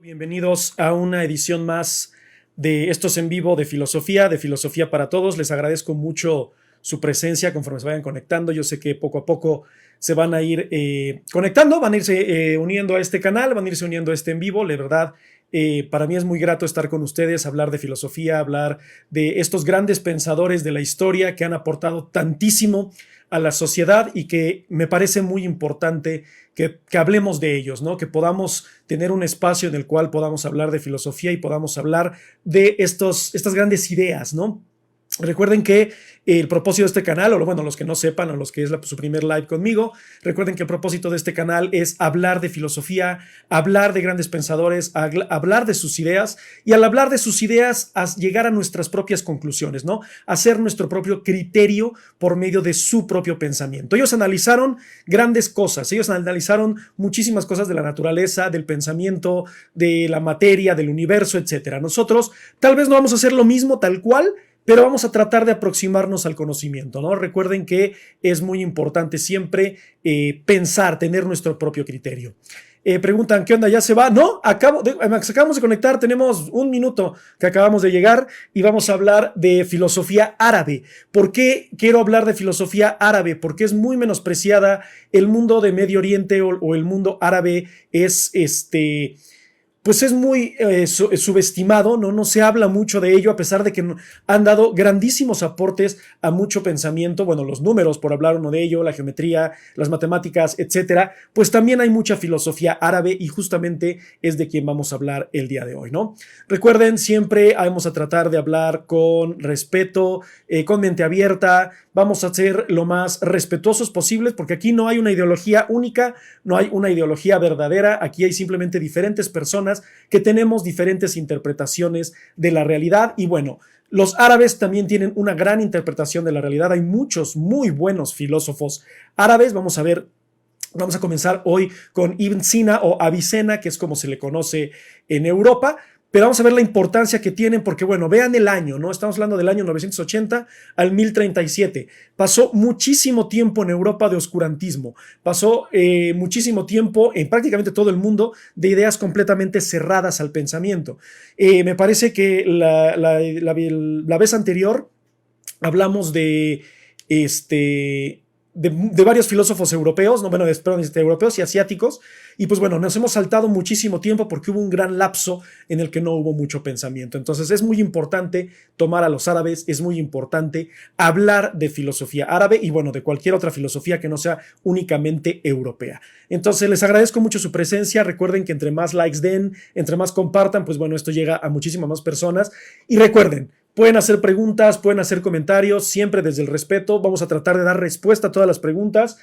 Bienvenidos a una edición más de estos en vivo de Filosofía para Todos. Les agradezco mucho su presencia conforme se vayan conectando. Yo sé que poco a poco se van a ir conectando, van a irse uniendo a este canal, van a irse uniendo a este en vivo. De verdad, para mí es muy grato estar con ustedes, hablar de filosofía, hablar de estos grandes pensadores de la historia que han aportado tantísimo a la sociedad y que me parece muy importante que hablemos de ellos, ¿no? Que podamos tener un espacio en el cual podamos hablar de filosofía y podamos hablar de estas grandes ideas, ¿no? Recuerden que el propósito de este canal, o bueno, los que no sepan, o los que es su primer live conmigo, recuerden que el propósito de este canal es hablar de filosofía, hablar de grandes pensadores, hablar de sus ideas, y al hablar de sus ideas, llegar a nuestras propias conclusiones, ¿no? Hacer nuestro propio criterio por medio de su propio pensamiento. Ellos analizaron grandes cosas, ellos analizaron muchísimas cosas de la naturaleza, del pensamiento, de la materia, del universo, etcétera. Nosotros tal vez no vamos a hacer lo mismo tal cual, pero vamos a tratar de aproximarnos al conocimiento, ¿no? Recuerden que es muy importante siempre pensar, tener nuestro propio criterio. Preguntan, ¿qué onda? ¿Ya se va? No, acabamos de conectar, tenemos un minuto que acabamos de llegar y vamos a hablar de filosofía árabe. ¿Por qué quiero hablar de filosofía árabe? Porque es muy menospreciada. El mundo de Medio Oriente o el mundo árabe es pues es muy subestimado, ¿no? No se habla mucho de ello, a pesar de que han dado grandísimos aportes a mucho pensamiento. Bueno, los números, por hablar uno de ello, la geometría, las matemáticas, etcétera. Pues también hay mucha filosofía árabe y justamente es de quien vamos a hablar el día de hoy, ¿no? Recuerden, siempre vamos a tratar de hablar con respeto, con mente abierta. Vamos a ser lo más respetuosos posibles, porque aquí no hay una ideología única, no hay una ideología verdadera. Aquí hay simplemente diferentes personas que tenemos diferentes interpretaciones de la realidad. Y bueno, los árabes también tienen una gran interpretación de la realidad. Hay muchos muy buenos filósofos árabes. Vamos a comenzar hoy con Ibn Sina o Avicena, que es como se le conoce en Europa. Pero vamos a ver la importancia que tienen, porque bueno, vean el año, ¿no? Estamos hablando del año 980 al 1037. Pasó muchísimo tiempo en Europa de oscurantismo. Pasó muchísimo tiempo en prácticamente todo el mundo de ideas completamente cerradas al pensamiento. Me parece que la vez anterior hablamos de varios filósofos europeos, no, bueno, perdón, europeos y asiáticos, y pues bueno, nos hemos saltado muchísimo tiempo porque hubo un gran lapso en el que no hubo mucho pensamiento. Entonces es muy importante tomar a los árabes, es muy importante hablar de filosofía árabe y bueno, de cualquier otra filosofía que no sea únicamente europea. Entonces les agradezco mucho su presencia. Recuerden que entre más likes den, entre más compartan, pues bueno, esto llega a muchísimas más personas. Y recuerden, pueden hacer preguntas, pueden hacer comentarios, siempre desde el respeto. Vamos a tratar de dar respuesta a todas las preguntas.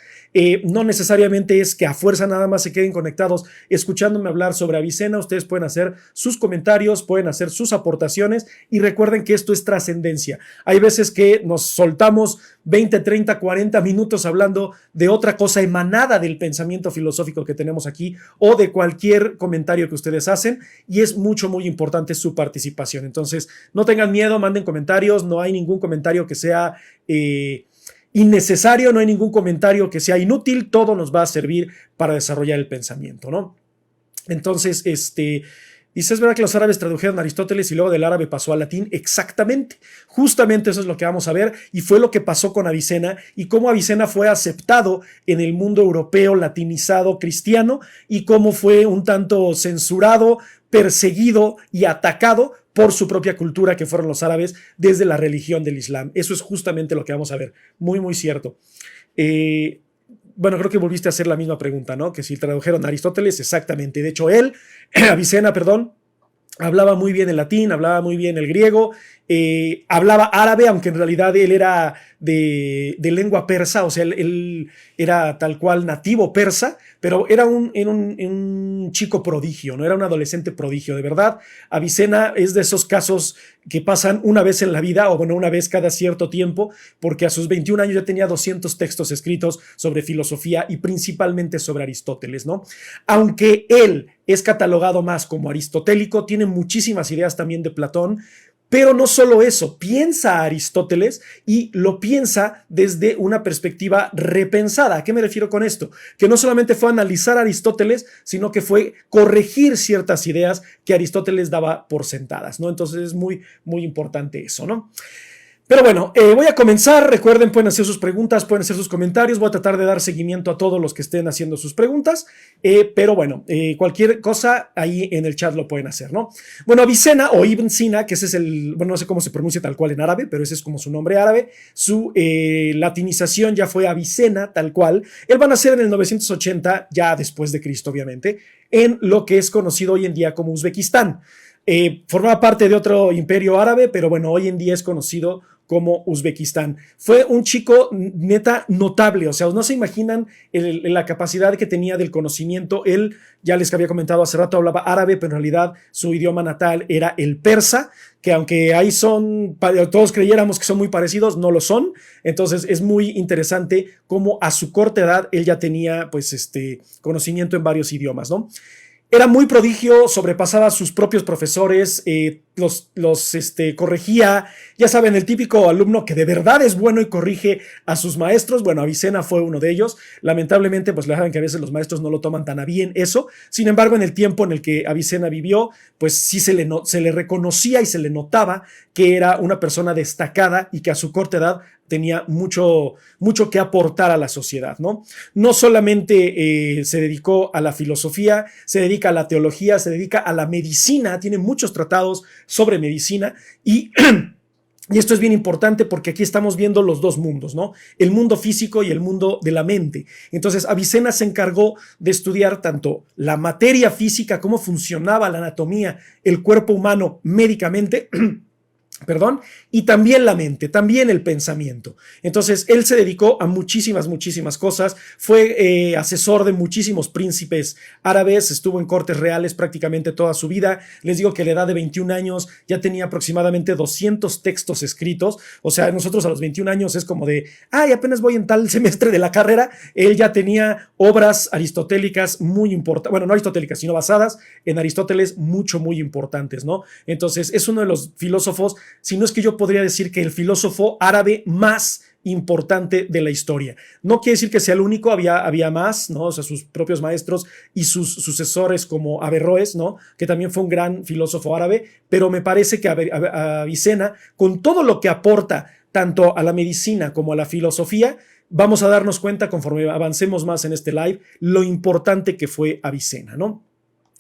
No necesariamente es que a fuerza nada más se queden conectados escuchándome hablar sobre Avicena. Ustedes pueden hacer sus comentarios, pueden hacer sus aportaciones y recuerden que esto es trascendencia. Hay veces que nos soltamos 20, 30, 40 minutos hablando de otra cosa emanada del pensamiento filosófico que tenemos aquí o de cualquier comentario que ustedes hacen y es muy importante su participación. Entonces, no tengan miedo, manden comentarios, no hay ningún comentario que sea innecesario, no hay ningún comentario que sea inútil, todo nos va a servir para desarrollar el pensamiento, ¿no? Entonces, dice, ¿es verdad que los árabes tradujeron a Aristóteles y luego del árabe pasó al latín? Exactamente, justamente eso es lo que vamos a ver y fue lo que pasó con Avicena y cómo Avicena fue aceptado en el mundo europeo latinizado cristiano y cómo fue un tanto censurado, perseguido y atacado por su propia cultura, que fueron los árabes, desde la religión del Islam. Eso es justamente lo que vamos a ver. Muy cierto. Bueno, creo que volviste a hacer la misma pregunta, ¿no? Que si tradujeron a Aristóteles, exactamente. De hecho, Avicena, perdón, hablaba muy bien el latín, hablaba muy bien el griego, hablaba árabe, aunque en realidad él era de lengua persa, o sea, él era tal cual nativo persa, pero era un chico prodigio, no era un adolescente prodigio, de verdad. Avicena es de esos casos que pasan una vez en la vida, o bueno, una vez cada cierto tiempo, porque a sus 21 años ya tenía 200 textos escritos sobre filosofía y principalmente sobre Aristóteles, ¿no? Aunque él es catalogado más como aristotélico, tiene muchísimas ideas también de Platón, Pero no solo eso, piensa a Aristóteles y lo piensa desde una perspectiva repensada. ¿A qué me refiero con esto? Que no solamente fue analizar a Aristóteles, sino que fue corregir ciertas ideas que Aristóteles daba por sentadas, ¿no? Entonces es muy, muy importante eso, ¿no? Pero bueno, voy a comenzar. Recuerden, pueden hacer sus preguntas, pueden hacer sus comentarios. Voy a tratar de dar seguimiento a todos los que estén haciendo sus preguntas. Pero bueno, cualquier cosa ahí en el chat lo pueden hacer, ¿no? Bueno, Avicena o Ibn Sina, que ese es bueno, no sé cómo se pronuncia tal cual en árabe, pero ese es como su nombre árabe. Su latinización ya fue Avicena, tal cual. Él va a nacer en el 980, ya después de Cristo, obviamente, en lo que es conocido hoy en día como Uzbekistán. Formaba parte de otro imperio árabe, pero bueno, hoy en día es conocido como Uzbekistán. Fue un chico neta notable, o sea, no se imaginan la capacidad que tenía del conocimiento. Él, ya les había comentado hace rato, hablaba árabe, pero en realidad su idioma natal era el persa, que aunque ahí todos creyéramos que son muy parecidos, no lo son. Entonces es muy interesante cómo a su corta edad él ya tenía pues conocimiento en varios idiomas, ¿no? Era muy prodigio, sobrepasaba a sus propios profesores, los corregía. Ya saben, el típico alumno que de verdad es bueno y corrige a sus maestros. Bueno, Avicena fue uno de ellos. Lamentablemente, pues le saben que a veces los maestros no lo toman tan a bien eso. Sin embargo, en el tiempo en el que Avicena vivió, pues sí se le reconocía y se le notaba que era una persona destacada y que a su corta edad tenía mucho, mucho que aportar a la sociedad, ¿no? No solamente se dedicó a la filosofía, se dedica a la teología, se dedica a la medicina, tiene muchos tratados sobre medicina y esto es bien importante porque aquí estamos viendo los dos mundos, ¿no? El mundo físico y el mundo de la mente. Entonces, Avicena se encargó de estudiar tanto la materia física, cómo funcionaba la anatomía, el cuerpo humano médicamente, perdón, y también la mente, también el pensamiento. Entonces, él se dedicó a muchísimas, muchísimas cosas. Fue asesor de muchísimos príncipes árabes, estuvo en cortes reales prácticamente toda su vida. Les digo que a la edad de 21 años ya tenía aproximadamente 200 textos escritos. O sea, nosotros a los 21 años es como de, ay, apenas voy en tal semestre de la carrera. Él ya tenía obras aristotélicas muy importantes, bueno, no aristotélicas, sino basadas en Aristóteles, muy importantes, ¿no? Entonces, es uno de los filósofos, si no es que yo podría decir que el filósofo árabe más importante de la historia. No quiere decir que sea el único, había más, ¿no? O sea, sus propios maestros y sus sucesores como Averroes, ¿no? Que también fue un gran filósofo árabe, pero me parece que Avicena, con todo lo que aporta tanto a la medicina como a la filosofía, vamos a darnos cuenta conforme avancemos más en este live, lo importante que fue Avicena, ¿no?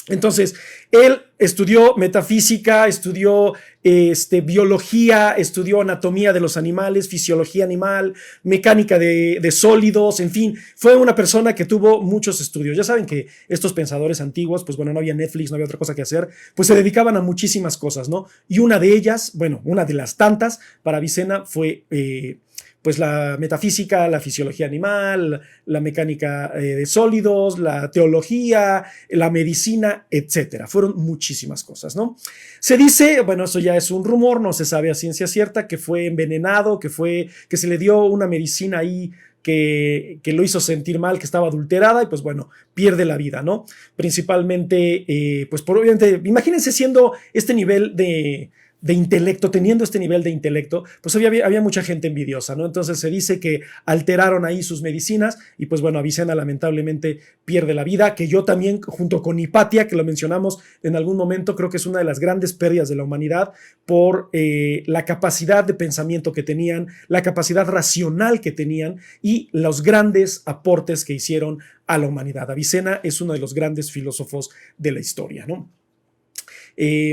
Entonces, él estudió metafísica, estudió biología, estudió anatomía de los animales, fisiología animal, mecánica de sólidos, en fin, fue una persona que tuvo muchos estudios. Ya saben que estos pensadores antiguos, pues bueno, no había Netflix, no había otra cosa que hacer, pues se dedicaban a muchísimas cosas, ¿no? Y una de ellas, bueno, una de las tantas para Avicena fue pues la metafísica, la fisiología animal, la mecánica de sólidos, la teología, la medicina, etcétera. Fueron muchísimas cosas, ¿no? Se dice, bueno, eso ya es un rumor, no se sabe a ciencia cierta, que fue envenenado, que se le dio una medicina ahí que lo hizo sentir mal, que estaba adulterada y pues bueno, pierde la vida, ¿no? Principalmente, pues obviamente, imagínense siendo este nivel de intelecto, teniendo este nivel de intelecto, pues había mucha gente envidiosa, ¿no? Entonces se dice que alteraron ahí sus medicinas y pues bueno, Avicena lamentablemente pierde la vida, que yo también, junto con Hipatia, que lo mencionamos en algún momento, creo que es una de las grandes pérdidas de la humanidad por la capacidad de pensamiento que tenían, la capacidad racional que tenían y los grandes aportes que hicieron a la humanidad. Avicena es uno de los grandes filósofos de la historia, ¿no?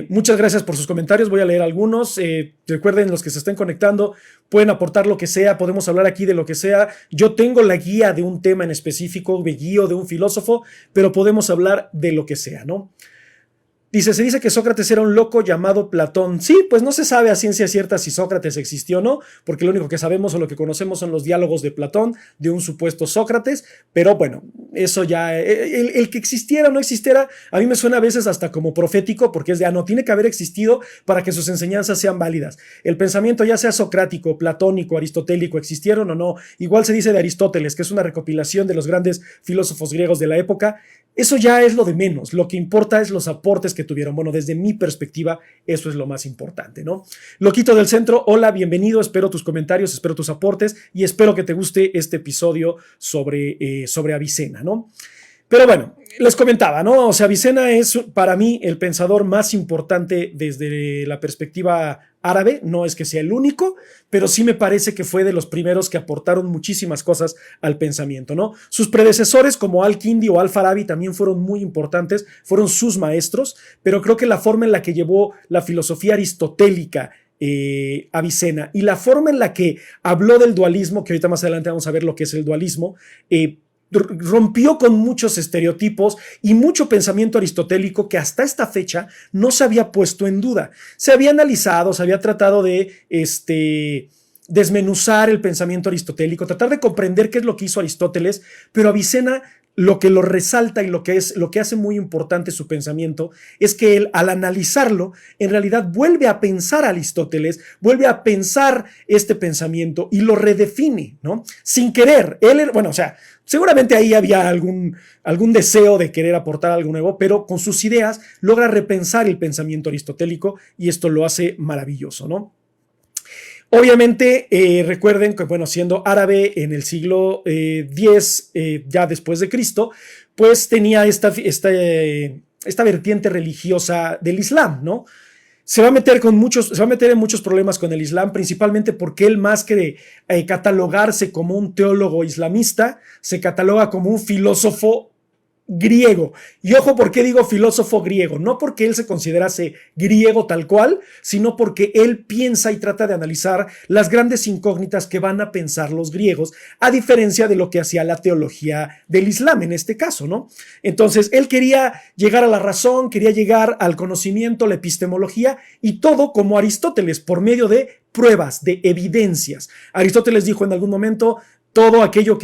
Muchas gracias por sus comentarios, voy a leer algunos. Recuerden, los que se estén conectando pueden aportar lo que sea, podemos hablar aquí de lo que sea. Yo tengo la guía de un tema en específico, me guío de un filósofo, pero podemos hablar de lo que sea, ¿no? Se dice que Sócrates era un loco llamado Platón. Sí, pues no se sabe a ciencia cierta si Sócrates existió o no, porque lo único que sabemos o lo que conocemos son los diálogos de Platón, de un supuesto Sócrates, pero bueno, eso ya, el que existiera o no existiera, a mí me suena a veces hasta como profético, porque es de, no, tiene que haber existido para que sus enseñanzas sean válidas. El pensamiento ya sea socrático, platónico, aristotélico, existieron o no, igual se dice de Aristóteles, que es una recopilación de los grandes filósofos griegos de la época, eso ya es lo de menos. Lo que importa es los aportes que tuvieron. Bueno, desde mi perspectiva, eso es lo más importante, ¿no? Loquito del Centro, hola, bienvenido. Espero tus comentarios, espero tus aportes y espero que te guste este episodio sobre Avicena, ¿no? Pero bueno, les comentaba, ¿no? O sea, Avicena es para mí el pensador más importante desde la perspectiva árabe. No es que sea el único, pero sí me parece que fue de los primeros que aportaron muchísimas cosas al pensamiento, ¿no? Sus predecesores como Al-Kindi o Al-Farabi también fueron muy importantes, fueron sus maestros, pero creo que la forma en la que llevó la filosofía aristotélica Avicena y la forma en la que habló del dualismo, que ahorita más adelante vamos a ver lo que es el dualismo, rompió con muchos estereotipos y mucho pensamiento aristotélico que hasta esta fecha no se había puesto en duda. Se había analizado, se había tratado de desmenuzar el pensamiento aristotélico, tratar de comprender qué es lo que hizo Aristóteles, pero Avicena lo que lo resalta y lo que hace muy importante su pensamiento es que él, al analizarlo, en realidad vuelve a pensar a Aristóteles, vuelve a pensar este pensamiento y lo redefine, ¿no? Sin querer. Bueno, o sea, seguramente ahí había algún deseo de querer aportar algo nuevo, pero con sus ideas logra repensar el pensamiento aristotélico y esto lo hace maravilloso, ¿no? Obviamente, recuerden que, bueno, siendo árabe en el siglo X, ya después de Cristo, pues tenía esta vertiente religiosa del Islam, ¿no? Se va a meter en muchos problemas con el Islam, principalmente porque él, más que catalogarse como un teólogo islamista, se cataloga como un filósofo griego. Y ojo, ¿por qué digo filósofo griego? No porque él se considerase griego tal cual, sino porque él piensa y trata de analizar las grandes incógnitas que van a pensar los griegos, a diferencia de lo que hacía la teología del Islam en este caso, ¿no? Entonces, él quería llegar a la razón, quería llegar al conocimiento, la epistemología y todo como Aristóteles, por medio de pruebas, de evidencias. Aristóteles dijo en algún momento: todo aquello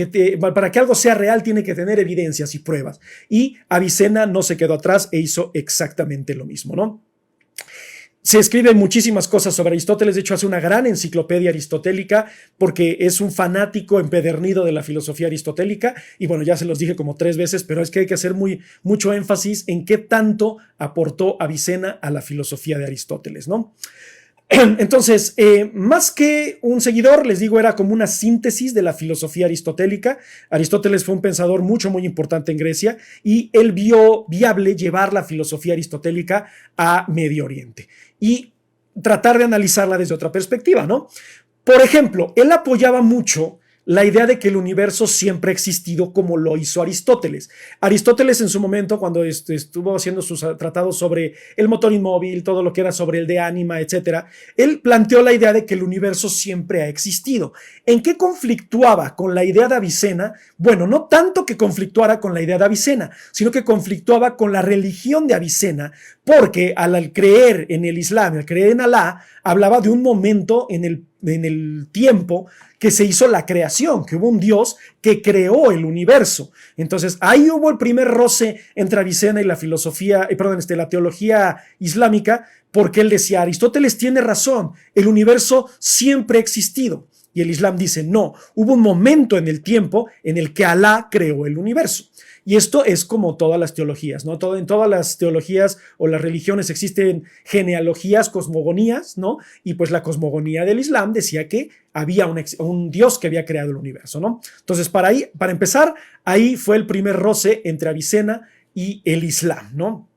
para que algo sea real tiene que tener evidencias y pruebas. Y Avicena no se quedó atrás e hizo exactamente lo mismo, ¿no? Se escriben muchísimas cosas sobre Aristóteles. De hecho, hace una gran enciclopedia aristotélica porque es un fanático empedernido de la filosofía aristotélica. Y bueno, ya se los dije como 3 veces, pero es que hay que hacer mucho énfasis en qué tanto aportó Avicena a la filosofía de Aristóteles, ¿no? Entonces, más que un seguidor, les digo, era como una síntesis de la filosofía aristotélica. Aristóteles fue un pensador muy importante en Grecia y él vio viable llevar la filosofía aristotélica a Medio Oriente y tratar de analizarla desde otra perspectiva, ¿no? Por ejemplo, él apoyaba mucho la idea de que el universo siempre ha existido como lo hizo Aristóteles. Aristóteles en su momento, cuando estuvo haciendo sus tratados sobre el motor inmóvil, todo lo que era sobre el de ánima, etcétera, él planteó la idea de que el universo siempre ha existido. ¿En qué conflictuaba con la idea de Avicena? Bueno, no tanto que conflictuara con la idea de Avicena, sino que conflictuaba con la religión de Avicena, porque al creer en el Islam, al creer en Alá, hablaba de un momento en el tiempo que se hizo la creación, que hubo un Dios que creó el universo. Entonces ahí hubo el primer roce entre Avicena y la la teología islámica, porque él decía: Aristóteles tiene razón, el universo siempre ha existido. Y el Islam dice: no, hubo un momento en el tiempo en el que Alá creó el universo. Y esto es como todas las teologías, ¿no? En todas las teologías o las religiones existen genealogías, cosmogonías, ¿no? Y pues la cosmogonía del Islam decía que había un Dios que había creado el universo, ¿no? Entonces, para empezar, ahí fue el primer roce entre Avicena y el Islam, ¿no?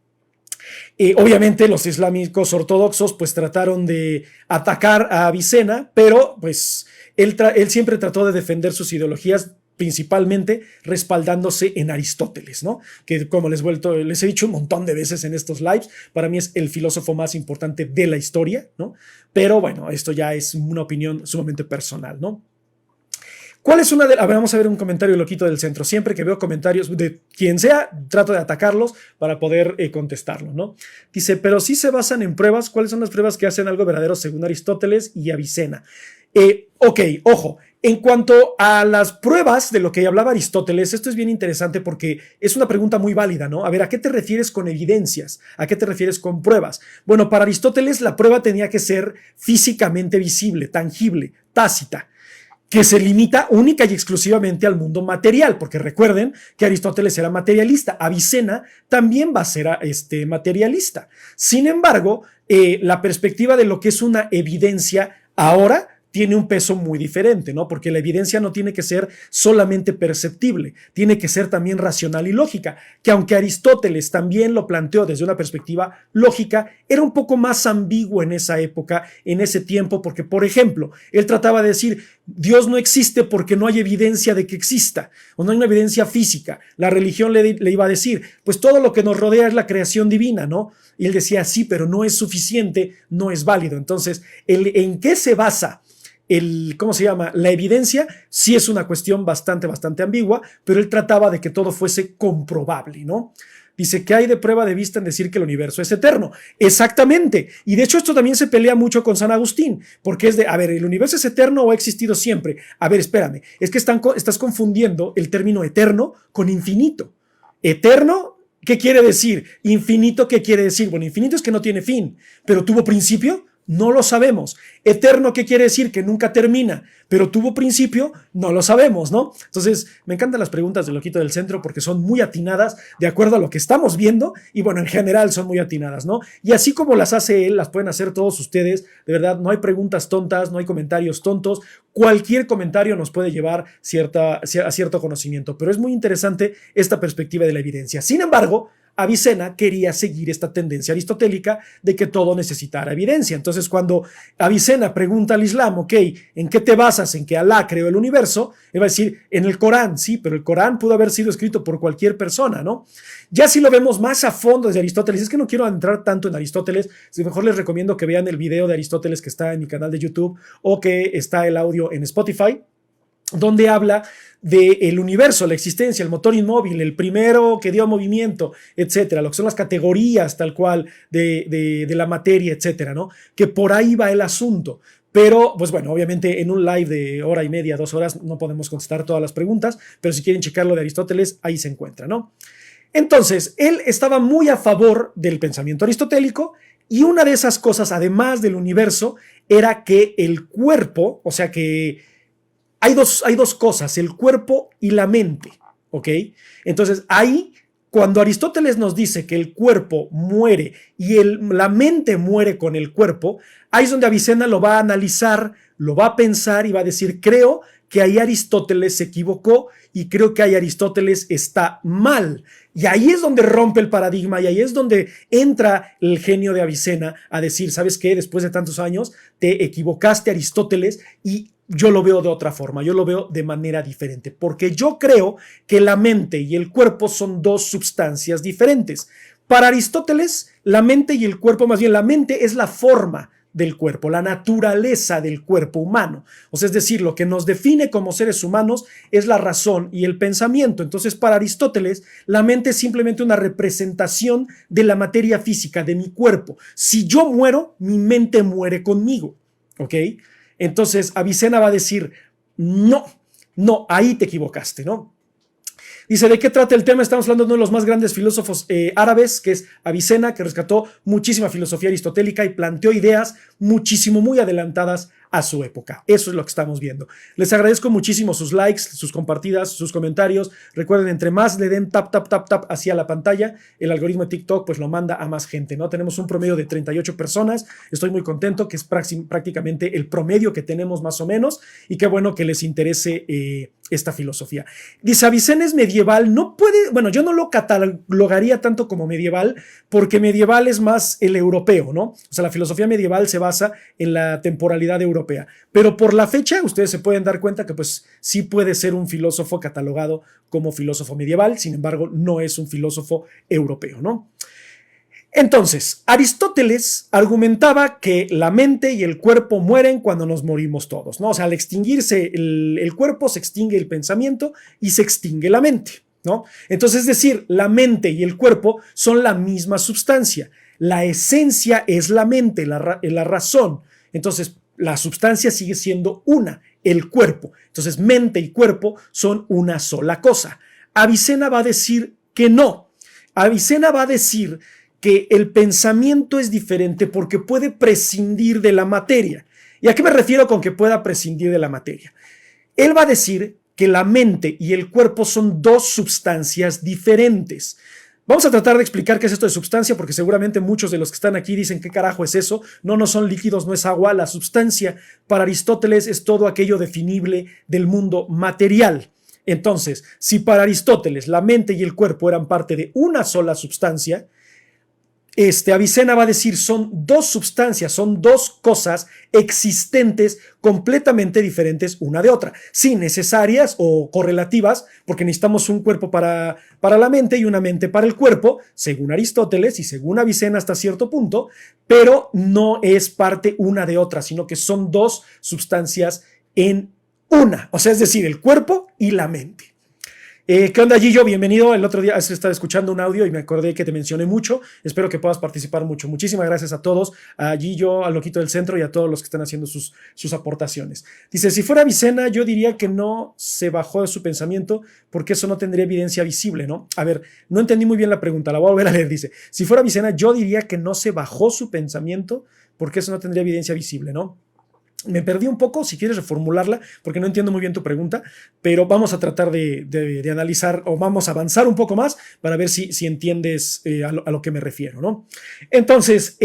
Obviamente los islámicos ortodoxos pues trataron de atacar a Avicena, pero pues él siempre trató de defender sus ideologías, principalmente respaldándose en Aristóteles, ¿no? Que, como les he dicho un montón de veces en estos lives, para mí es el filósofo más importante de la historia, ¿no? Pero bueno, esto ya es una opinión sumamente personal, ¿no? ¿Cuál es vamos a ver un comentario loquito del centro. Siempre que veo comentarios de quien sea, trato de atacarlos para poder contestarlo, ¿no? Dice: pero si se basan en pruebas, ¿cuáles son las pruebas que hacen algo verdadero según Aristóteles y Avicena? Ok, ojo. En cuanto a las pruebas de lo que hablaba Aristóteles, esto es bien interesante porque es una pregunta muy válida, ¿no? A ver, ¿a qué te refieres con evidencias? ¿A qué te refieres con pruebas? Bueno, para Aristóteles la prueba tenía que ser físicamente visible, tangible, tácita. que se limita única y exclusivamente al mundo material, porque recuerden que Aristóteles era materialista, Avicena también va a ser materialista. Sin embargo, la perspectiva de lo que es una evidencia ahora tiene un peso muy diferente, ¿no? Porque la evidencia no tiene que ser solamente perceptible, tiene que ser también racional y lógica, que aunque Aristóteles también lo planteó desde una perspectiva lógica, era un poco más ambiguo en esa época, en ese tiempo, porque, por ejemplo, él trataba de decir, Dios no existe porque no hay evidencia de que exista, o no hay una evidencia física. La religión le iba a decir, pues todo lo que nos rodea es la creación divina, ¿no? Y él decía, sí, pero no es suficiente, no es válido. Entonces, ¿en qué se basa ¿cómo se llama? La evidencia? Sí es una cuestión bastante ambigua, pero él trataba de que todo fuese comprobable, ¿no? Dice, ¿qué hay de prueba de vista en decir que el universo es eterno? Exactamente. Y de hecho esto también se pelea mucho con San Agustín, porque es de, a ver, ¿el universo es eterno o ha existido siempre? A ver, espérame, es que estás confundiendo el término eterno con infinito. Eterno, ¿qué quiere decir? Infinito, ¿qué quiere decir? Bueno, infinito es que no tiene fin, pero ¿tuvo principio? No lo sabemos. Eterno, ¿qué quiere decir? Que nunca termina, pero tuvo principio, no lo sabemos, ¿no? Entonces, me encantan las preguntas del Loquito del Centro porque son muy atinadas de acuerdo a lo que estamos viendo y bueno, en general son muy atinadas, ¿no? Y así como las hace él, las pueden hacer todos ustedes. De verdad, no hay preguntas tontas, no hay comentarios tontos. Cualquier comentario nos puede llevar a cierto conocimiento, pero es muy interesante esta perspectiva de la evidencia. Sin embargo, Avicena quería seguir esta tendencia aristotélica de que todo necesitara evidencia. Entonces, cuando Avicena pregunta al Islam, ok, ¿en qué te basas? ¿En que Alá creó el universo? Él va a decir, en el Corán, sí, pero el Corán pudo haber sido escrito por cualquier persona, ¿no? Ya si lo vemos más a fondo desde Aristóteles, es que no quiero entrar tanto en Aristóteles, mejor les recomiendo que vean el video de Aristóteles que está en mi canal de YouTube o que está el audio en Spotify, donde habla del universo, la existencia, el motor inmóvil, el primero que dio movimiento, etcétera, lo que son las categorías tal cual de la materia, etcétera, ¿no? Que por ahí va el asunto. Pero, pues bueno, obviamente en un live de hora y media, 2 horas, no podemos contestar todas las preguntas, pero si quieren checar lo de Aristóteles, ahí se encuentra, ¿no? Entonces, él estaba muy a favor del pensamiento aristotélico y una de esas cosas, además del universo, era que el cuerpo, o sea que hay dos cosas, el cuerpo y la mente, ¿ok? Entonces, ahí, cuando Aristóteles nos dice que el cuerpo muere y la mente muere con el cuerpo, ahí es donde Avicena lo va a analizar, lo va a pensar y va a decir, creo que ahí Aristóteles se equivocó y creo que ahí Aristóteles está mal. Y ahí es donde rompe el paradigma y ahí es donde entra el genio de Avicena a decir, ¿sabes qué? Después de tantos años te equivocaste, Aristóteles, y yo lo veo de otra forma, yo lo veo de manera diferente, porque yo creo que la mente y el cuerpo son dos sustancias diferentes. Para Aristóteles, la mente y el cuerpo, más bien la mente es la forma del cuerpo, la naturaleza del cuerpo humano. O sea, es decir, lo que nos define como seres humanos es la razón y el pensamiento. Entonces, para Aristóteles, la mente es simplemente una representación de la materia física, de mi cuerpo. Si yo muero, mi mente muere conmigo, ¿ok? Entonces, Avicena va a decir, no, ahí te equivocaste, ¿no? Dice, ¿de qué trata el tema? Estamos hablando de uno de los más grandes filósofos árabes, que es Avicena, que rescató muchísima filosofía aristotélica y planteó ideas muy adelantadas a su época. Eso es lo que estamos viendo. Les agradezco muchísimo sus likes, sus compartidas, sus comentarios. Recuerden, entre más le den tap hacia la pantalla, el algoritmo de TikTok pues lo manda a más gente, ¿no? Tenemos un promedio de 38 personas. Estoy muy contento, que es prácticamente el promedio que tenemos más o menos, y qué bueno que les interese esta filosofía. Dice, Avicena es medieval, no puede, bueno, yo no lo catalogaría tanto como medieval, porque medieval es más el europeo, ¿no? O sea, la filosofía medieval se basa en la temporalidad europea, pero por la fecha ustedes se pueden dar cuenta que pues sí puede ser un filósofo catalogado como filósofo medieval, sin embargo no es un filósofo europeo, ¿no? Entonces, Aristóteles argumentaba que la mente y el cuerpo mueren cuando nos morimos todos, ¿no? O sea, al extinguirse el cuerpo, se extingue el pensamiento y se extingue la mente, ¿no? Entonces, es decir, la mente y el cuerpo son la misma sustancia. La esencia es la mente, la razón. Entonces, la sustancia sigue siendo una, el cuerpo. Entonces, mente y cuerpo son una sola cosa. Avicena va a decir que no. Avicena va a decir que el pensamiento es diferente porque puede prescindir de la materia. ¿Y a qué me refiero con que pueda prescindir de la materia? Él va a decir que la mente y el cuerpo son dos sustancias diferentes. Vamos a tratar de explicar qué es esto de sustancia, porque seguramente muchos de los que están aquí dicen qué carajo es eso. No, no son líquidos, no es agua. La sustancia para Aristóteles es todo aquello definible del mundo material. Entonces, si para Aristóteles la mente y el cuerpo eran parte de una sola sustancia, Avicena va a decir son dos sustancias, son dos cosas existentes completamente diferentes una de otra. Sí, necesarias o correlativas, porque necesitamos un cuerpo para la mente y una mente para el cuerpo, según Aristóteles y según Avicena hasta cierto punto, pero no es parte una de otra, sino que son dos sustancias en una, o sea, es decir, el cuerpo y la mente. ¿Qué onda, Gillo? Bienvenido. El otro día estaba escuchando un audio y me acordé que te mencioné mucho. Espero que puedas participar mucho. Muchísimas gracias a todos, a Gillo, al Loquito del Centro y a todos los que están haciendo sus aportaciones. Dice, si fuera Avicena, yo diría que no se bajó de su pensamiento porque eso no tendría evidencia visible, ¿no? A ver, no entendí muy bien la pregunta, la voy a volver a leer. Dice, si fuera Avicena, yo diría que no se bajó su pensamiento porque eso no tendría evidencia visible, ¿no? Me perdí un poco, si quieres reformularla, porque no entiendo muy bien tu pregunta, pero vamos a tratar de analizar o vamos a avanzar un poco más para ver si entiendes a lo que me refiero, ¿no? Entonces,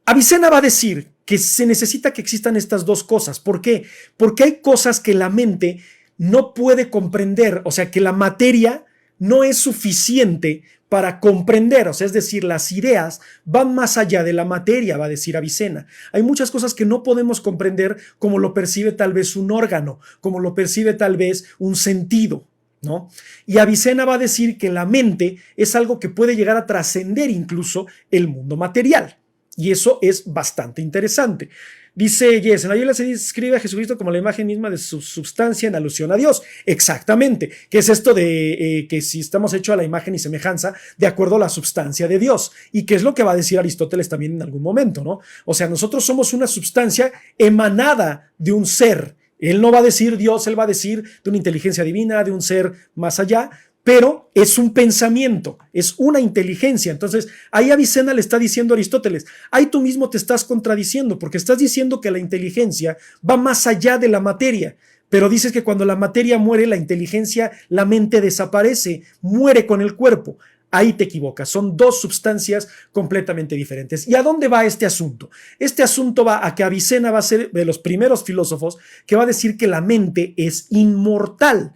Avicena va a decir que se necesita que existan estas dos cosas. ¿Por qué? Porque hay cosas que la mente no puede comprender, o sea, que la materia no es suficiente para comprender, o sea, es decir, las ideas van más allá de la materia, va a decir Avicena. Hay muchas cosas que no podemos comprender como lo percibe tal vez un órgano, como lo percibe tal vez un sentido, ¿no? Y Avicena va a decir que la mente es algo que puede llegar a trascender incluso el mundo material. Y eso es bastante interesante. Dice Yes, en la Biblia se describe a Jesucristo como la imagen misma de su sustancia en alusión a Dios. Exactamente. ¿Qué es esto de que si estamos hechos a la imagen y semejanza de acuerdo a la sustancia de Dios? Y qué es lo que va a decir Aristóteles también en algún momento, ¿no? O sea, nosotros somos una sustancia emanada de un ser. Él no va a decir Dios, él va a decir de una inteligencia divina, de un ser más allá, pero es un pensamiento, es una inteligencia. Entonces, ahí Avicena le está diciendo a Aristóteles, ahí tú mismo te estás contradiciendo, porque estás diciendo que la inteligencia va más allá de la materia, pero dices que cuando la materia muere, la inteligencia, la mente desaparece, muere con el cuerpo. Ahí te equivocas, son dos sustancias completamente diferentes. ¿Y a dónde va este asunto? Este asunto va a que Avicena va a ser de los primeros filósofos que va a decir que la mente es inmortal.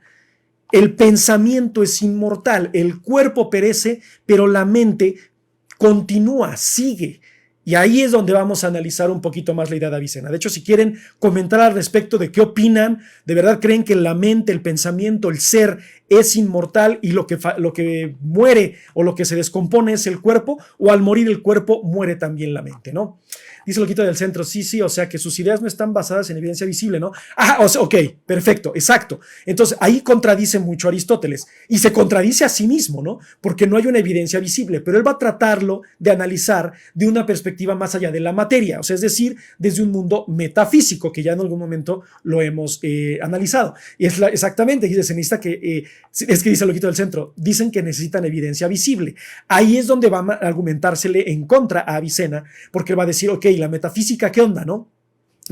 El pensamiento es inmortal, el cuerpo perece, pero la mente continúa, sigue. Y ahí es donde vamos a analizar un poquito más la idea de Avicena. De hecho, si quieren comentar al respecto de qué opinan, ¿de verdad creen que la mente, el pensamiento, el ser es inmortal y lo que muere o lo que se descompone es el cuerpo? ¿O al morir el cuerpo muere también la mente, no? Dice Loquito del Centro, sí, o sea que sus ideas no están basadas en evidencia visible, ¿no? O sea, ok, perfecto, exacto. Entonces ahí contradice mucho a Aristóteles y se contradice a sí mismo, ¿no? Porque no hay una evidencia visible, pero él va a tratarlo de analizar de una perspectiva más allá de la materia, o sea, es decir, desde un mundo metafísico, que ya en algún momento lo hemos analizado. Y es exactamente, dice, se necesita que, es que dice Loquito del Centro, dicen que necesitan evidencia visible. Ahí es donde va a argumentársele en contra a Avicena, porque él va a decir, ok, la metafísica, ¿qué onda, no?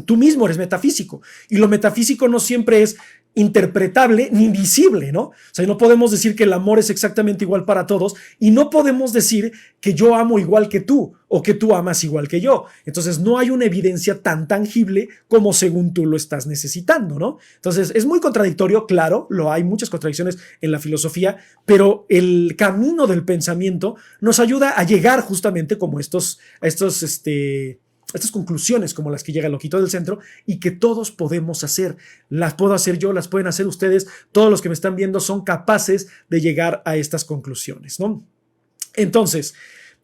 Tú mismo eres metafísico y lo metafísico no siempre es interpretable ni visible, ¿no? O sea, no podemos decir que el amor es exactamente igual para todos y no podemos decir que yo amo igual que tú o que tú amas igual que yo. Entonces, no hay una evidencia tan tangible como según tú lo estás necesitando, ¿no? Entonces, es muy contradictorio, claro, lo hay muchas contradicciones en la filosofía, pero el camino del pensamiento nos ayuda a llegar justamente como estas conclusiones como las que llega el Loquito del Centro y que todos podemos hacer. Las puedo hacer yo, las pueden hacer ustedes. Todos los que me están viendo son capaces de llegar a estas conclusiones, ¿no? Entonces,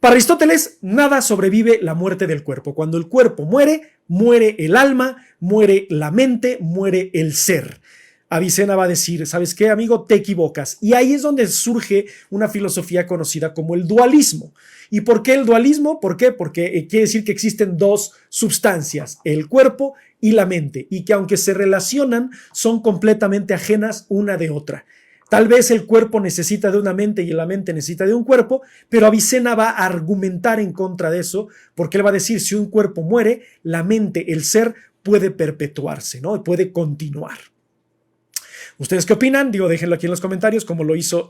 para Aristóteles, nada sobrevive la muerte del cuerpo. Cuando el cuerpo muere, muere el alma, muere la mente, muere el ser. Avicena va a decir, ¿sabes qué, amigo? Te equivocas. Y ahí es donde surge una filosofía conocida como el dualismo. ¿Y por qué el dualismo? ¿Por qué? Porque quiere decir que existen dos sustancias, el cuerpo y la mente, y que aunque se relacionan, son completamente ajenas una de otra. Tal vez el cuerpo necesita de una mente y la mente necesita de un cuerpo, pero Avicena va a argumentar en contra de eso, porque él va a decir, si un cuerpo muere, la mente, el ser, puede perpetuarse, ¿no? Puede continuar. ¿Ustedes qué opinan? Digo, déjenlo aquí en los comentarios, como lo hizo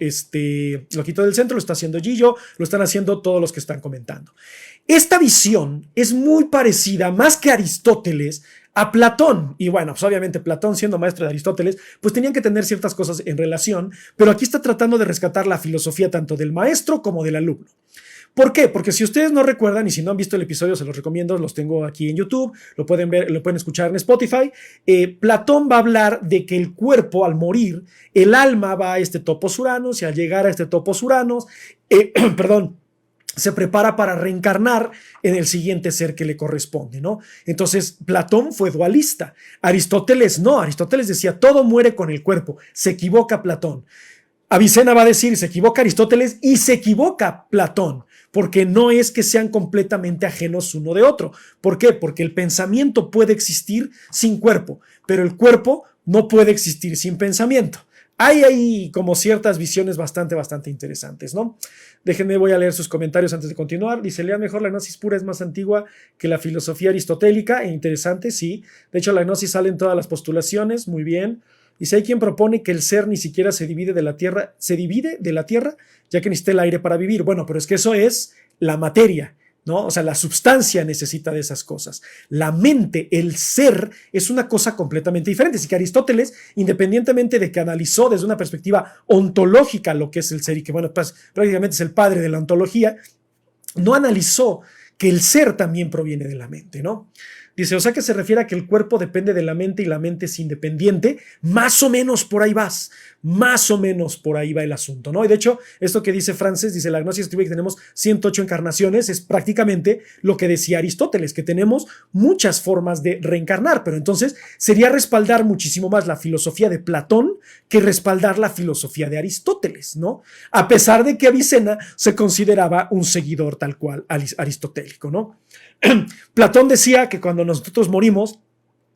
Loquito del Centro, lo está haciendo Gillo, lo están haciendo todos los que están comentando. Esta visión es muy parecida, más que Aristóteles, a Platón. Y bueno, pues obviamente Platón, siendo maestro de Aristóteles, pues tenían que tener ciertas cosas en relación, pero aquí está tratando de rescatar la filosofía tanto del maestro como del alumno. ¿Por qué? Porque si ustedes no recuerdan y si no han visto el episodio, se los recomiendo, los tengo aquí en YouTube, lo pueden ver, lo pueden escuchar en Spotify. Platón va a hablar de que el cuerpo al morir, el alma va a este topos Uranos y al llegar a este topos Uranos, se prepara para reencarnar en el siguiente ser que le corresponde, ¿no? Entonces, Platón fue dualista. Aristóteles no. Aristóteles decía, todo muere con el cuerpo. Se equivoca Platón. Avicena va a decir, se equivoca Aristóteles y se equivoca Platón, porque no es que sean completamente ajenos uno de otro. ¿Por qué? Porque el pensamiento puede existir sin cuerpo, pero el cuerpo no puede existir sin pensamiento. Hay ahí como ciertas visiones bastante interesantes, ¿no? Déjenme, voy a leer sus comentarios antes de continuar. Dice, lean mejor, la gnosis pura es más antigua que la filosofía aristotélica. Interesante, sí. De hecho, la gnosis sale en todas las postulaciones, muy bien. Dice, hay quien propone que el ser ni siquiera se divide de la tierra, ya que necesita el aire para vivir. Bueno, pero es que eso es la materia, ¿no? O sea, la substancia necesita de esas cosas. La mente, el ser, es una cosa completamente diferente. Así que Aristóteles, independientemente de que analizó desde una perspectiva ontológica lo que es el ser y que, bueno, pues prácticamente es el padre de la ontología, no analizó que el ser también proviene de la mente, ¿no? Dice, o sea que se refiere a que el cuerpo depende de la mente y la mente es independiente. Más o menos por ahí vas. Más o menos por ahí va el asunto, ¿no? Y de hecho, esto que dice Frances, dice, la gnosis escribe que tenemos 108 encarnaciones, es prácticamente lo que decía Aristóteles, que tenemos muchas formas de reencarnar, pero entonces sería respaldar muchísimo más la filosofía de Platón que respaldar la filosofía de Aristóteles, ¿no? A pesar de que Avicena se consideraba un seguidor tal cual aristotélico, ¿no? Platón decía que cuando nosotros morimos,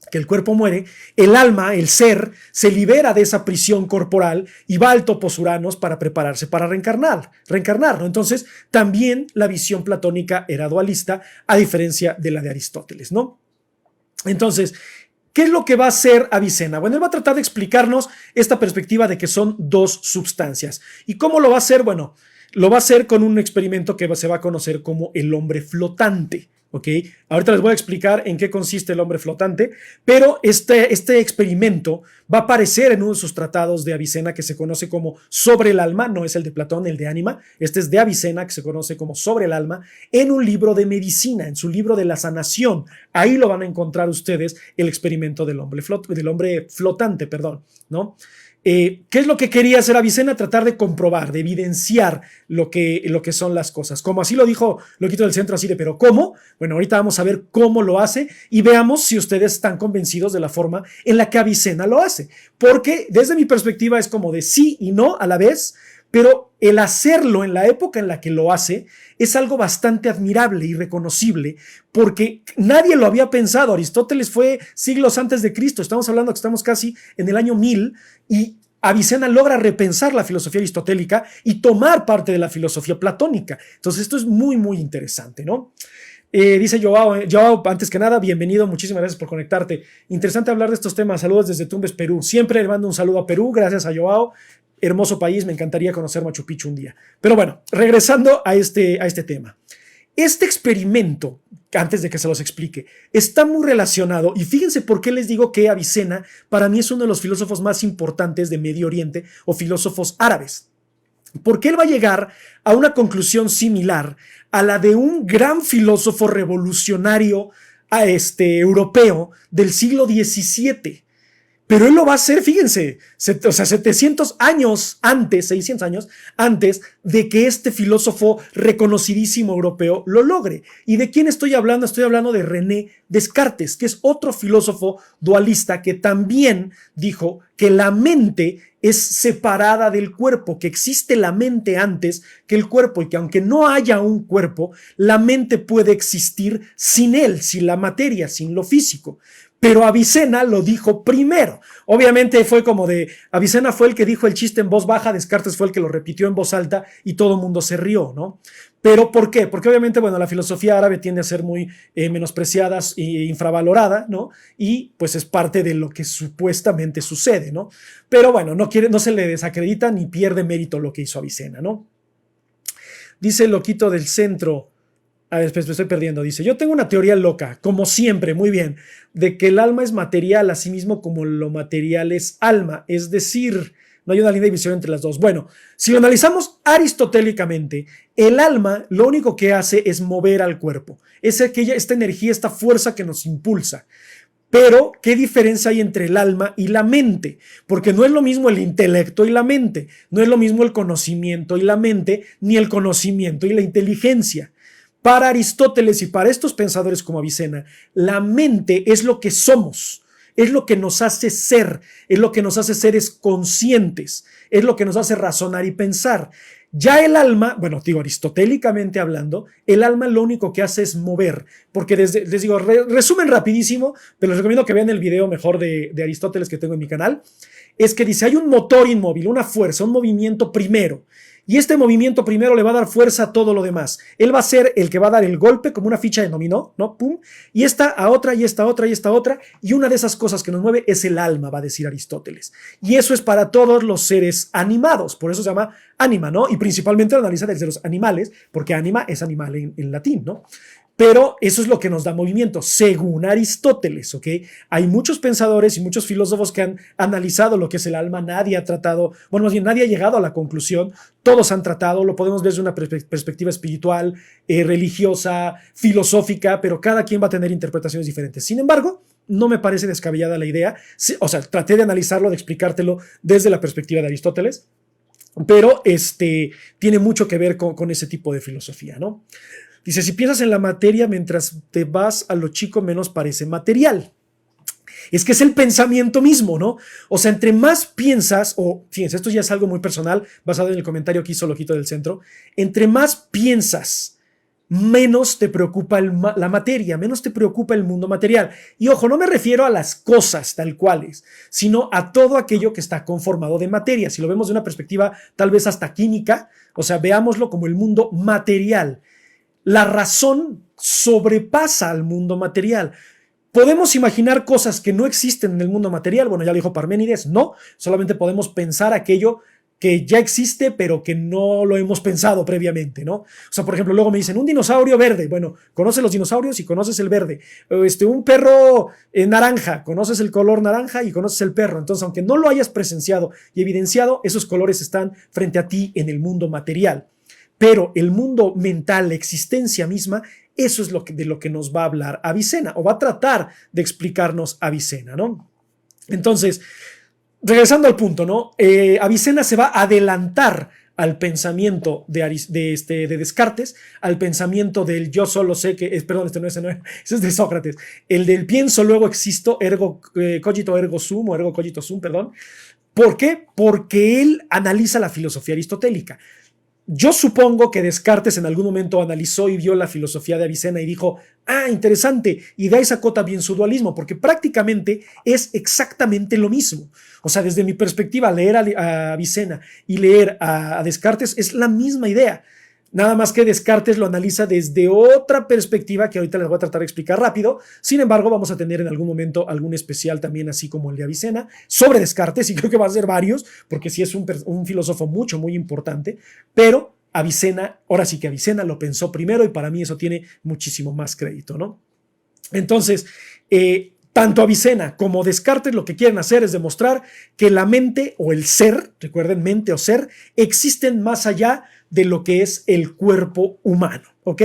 que el cuerpo muere, el alma, el ser, se libera de esa prisión corporal y va al topos Uranos para prepararse para reencarnar, ¿no? Entonces, también la visión platónica era dualista, a diferencia de la de Aristóteles, ¿no? Entonces, ¿qué es lo que va a hacer Avicena? Bueno, él va a tratar de explicarnos esta perspectiva de que son dos substancias. ¿Y cómo lo va a hacer? Bueno, lo va a hacer con un experimento que se va a conocer como el hombre flotante. ¿Ok? Ahorita les voy a explicar en qué consiste el hombre flotante, pero este experimento va a aparecer en uno de sus tratados de Avicena que se conoce como Sobre el alma, no es el de Platón, el de Ánima, este es de Avicena que se conoce como Sobre el alma, en un libro de medicina, en su libro de la sanación. Ahí lo van a encontrar ustedes el experimento del hombre flotante, ¿no? ¿Qué es lo que quería hacer Avicena? Tratar de comprobar, de evidenciar lo que son las cosas. Como así lo dijo Loquito del Centro, así de, ¿pero cómo? Bueno, ahorita vamos a ver cómo lo hace y veamos si ustedes están convencidos de la forma en la que Avicena lo hace. Porque desde mi perspectiva es como de sí y no a la vez, pero el hacerlo en la época en la que lo hace es algo bastante admirable y reconocible porque nadie lo había pensado. Aristóteles fue siglos antes de Cristo. Estamos hablando que estamos casi en el año 1000 y Avicena logra repensar la filosofía aristotélica y tomar parte de la filosofía platónica. Entonces esto es muy interesante, ¿no? Dice Joao, antes que nada, bienvenido, muchísimas gracias por conectarte. Interesante hablar de estos temas. Saludos desde Tumbes, Perú. Siempre le mando un saludo a Perú, gracias a Joao. Hermoso país, me encantaría conocer Machu Picchu un día. Pero bueno, regresando a este tema. Este experimento, antes de que se los explique, está muy relacionado, y fíjense por qué les digo que Avicena para mí es uno de los filósofos más importantes de Medio Oriente o filósofos árabes. Porque él va a llegar a una conclusión similar a la de un gran filósofo revolucionario europeo del siglo XVII. Pero él lo va a hacer, fíjense, 700 años antes, 600 años antes de que este filósofo reconocidísimo europeo lo logre. ¿Y de quién estoy hablando? Estoy hablando de René Descartes, que es otro filósofo dualista que también dijo que la mente es separada del cuerpo, que existe la mente antes que el cuerpo y que aunque no haya un cuerpo, la mente puede existir sin él, sin la materia, sin lo físico. Pero Avicena lo dijo primero. Obviamente fue como de, Avicena fue el que dijo el chiste en voz baja, Descartes fue el que lo repitió en voz alta y todo el mundo se rió, ¿no? Pero ¿por qué? Porque obviamente, bueno, la filosofía árabe tiende a ser muy menospreciada e infravalorada, ¿no? Y pues es parte de lo que supuestamente sucede, ¿no? Pero bueno, no se le desacredita ni pierde mérito lo que hizo Avicena, ¿no? Dice el loquito del centro. A ver, me estoy perdiendo. Dice, yo tengo una teoría loca, como siempre, muy bien, de que el alma es material, así mismo como lo material es alma. Es decir, no hay una línea de división entre las dos. Bueno, si lo analizamos aristotélicamente, el alma lo único que hace es mover al cuerpo. Es esta energía, esta fuerza que nos impulsa. Pero, ¿qué diferencia hay entre el alma y la mente? Porque no es lo mismo el intelecto y la mente, no es lo mismo el conocimiento y la mente, ni el conocimiento y la inteligencia. Para Aristóteles y para estos pensadores como Avicena, la mente es lo que somos, es lo que nos hace ser, es lo que nos hace seres conscientes, es lo que nos hace razonar y pensar. Ya el alma, bueno, digo, aristotélicamente hablando, el alma lo único que hace es mover, porque les digo, resumen rapidísimo, pero les recomiendo que vean el video mejor de Aristóteles que tengo en mi canal, es que dice, hay un motor inmóvil, una fuerza, un movimiento primero, y este movimiento primero le va a dar fuerza a todo lo demás. Él va a ser el que va a dar el golpe como una ficha de dominó, ¿no? Pum. Y esta a otra, y esta otra, y esta otra. Y una de esas cosas que nos mueve es el alma, va a decir Aristóteles. Y eso es para todos los seres animados. Por eso se llama ánima, ¿no? Y principalmente lo analiza desde los animales, porque ánima es animal en latín, ¿no? Pero eso es lo que nos da movimiento, según Aristóteles, ¿ok? Hay muchos pensadores y muchos filósofos que han analizado lo que es el alma, nadie ha tratado, bueno, más bien nadie ha llegado a la conclusión, todos han tratado, lo podemos ver desde una perspectiva espiritual, religiosa, filosófica, pero cada quien va a tener interpretaciones diferentes. Sin embargo, no me parece descabellada la idea, o sea, traté de analizarlo, de explicártelo desde la perspectiva de Aristóteles, pero tiene mucho que ver con ese tipo de filosofía, ¿no? Dice, si piensas en la materia mientras te vas a lo chico, menos parece material. Es que es el pensamiento mismo, ¿no? O sea, entre más piensas, o fíjense, esto ya es algo muy personal, basado en el comentario que hizo Loquito del Centro, entre más piensas, menos te preocupa la materia, menos te preocupa el mundo material. Y ojo, no me refiero a las cosas tal cuales, sino a todo aquello que está conformado de materia. Si lo vemos de una perspectiva tal vez hasta química, o sea, veámoslo como el mundo material. La razón sobrepasa al mundo material. ¿Podemos imaginar cosas que no existen en el mundo material? Bueno, ya lo dijo Parménides, no. Solamente podemos pensar aquello que ya existe, pero que no lo hemos pensado previamente, ¿no? O sea, por ejemplo, luego me dicen, un dinosaurio verde. Bueno, conoces los dinosaurios y conoces el verde. Un perro naranja, conoces el color naranja y conoces el perro. Entonces, aunque no lo hayas presenciado y evidenciado, esos colores están frente a ti en el mundo material. Pero el mundo mental, la existencia misma, eso es de lo que nos va a hablar Avicena, o va a tratar de explicarnos Avicena, ¿no? Entonces, regresando al punto, ¿no? Avicena se va a adelantar al pensamiento de Descartes, al pensamiento del yo solo sé que, perdón, ese es de Sócrates, el del pienso luego existo, ergo cogito ergo sum, o ergo cogito sum, perdón. ¿Por qué? Porque él analiza la filosofía aristotélica. Yo supongo que Descartes en algún momento analizó y vio la filosofía de Avicena y dijo, interesante, y de ahí sacó también su dualismo, porque prácticamente es exactamente lo mismo. O sea, desde mi perspectiva, leer a Avicena y leer a Descartes es la misma idea. Nada más que Descartes lo analiza desde otra perspectiva que ahorita les voy a tratar de explicar rápido. Sin embargo, vamos a tener en algún momento algún especial también, así como el de Avicena, sobre Descartes, y creo que va a ser varios, porque sí es un filósofo muy importante, pero Avicena, ahora sí que Avicena lo pensó primero y para mí eso tiene muchísimo más crédito, ¿no? Entonces, tanto Avicena como Descartes lo que quieren hacer es demostrar que la mente o el ser, recuerden, mente o ser, existen más allá de lo que es el cuerpo humano, ¿ok?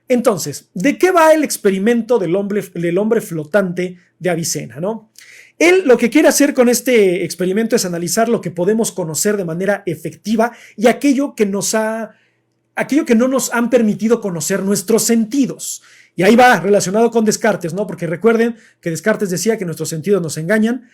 Entonces, ¿de qué va el experimento del hombre flotante de Avicena, no? Él lo que quiere hacer con este experimento es analizar lo que podemos conocer de manera efectiva y aquello que no nos han permitido conocer nuestros sentidos. Y ahí va relacionado con Descartes, ¿no? Porque recuerden que Descartes decía que nuestros sentidos nos engañan.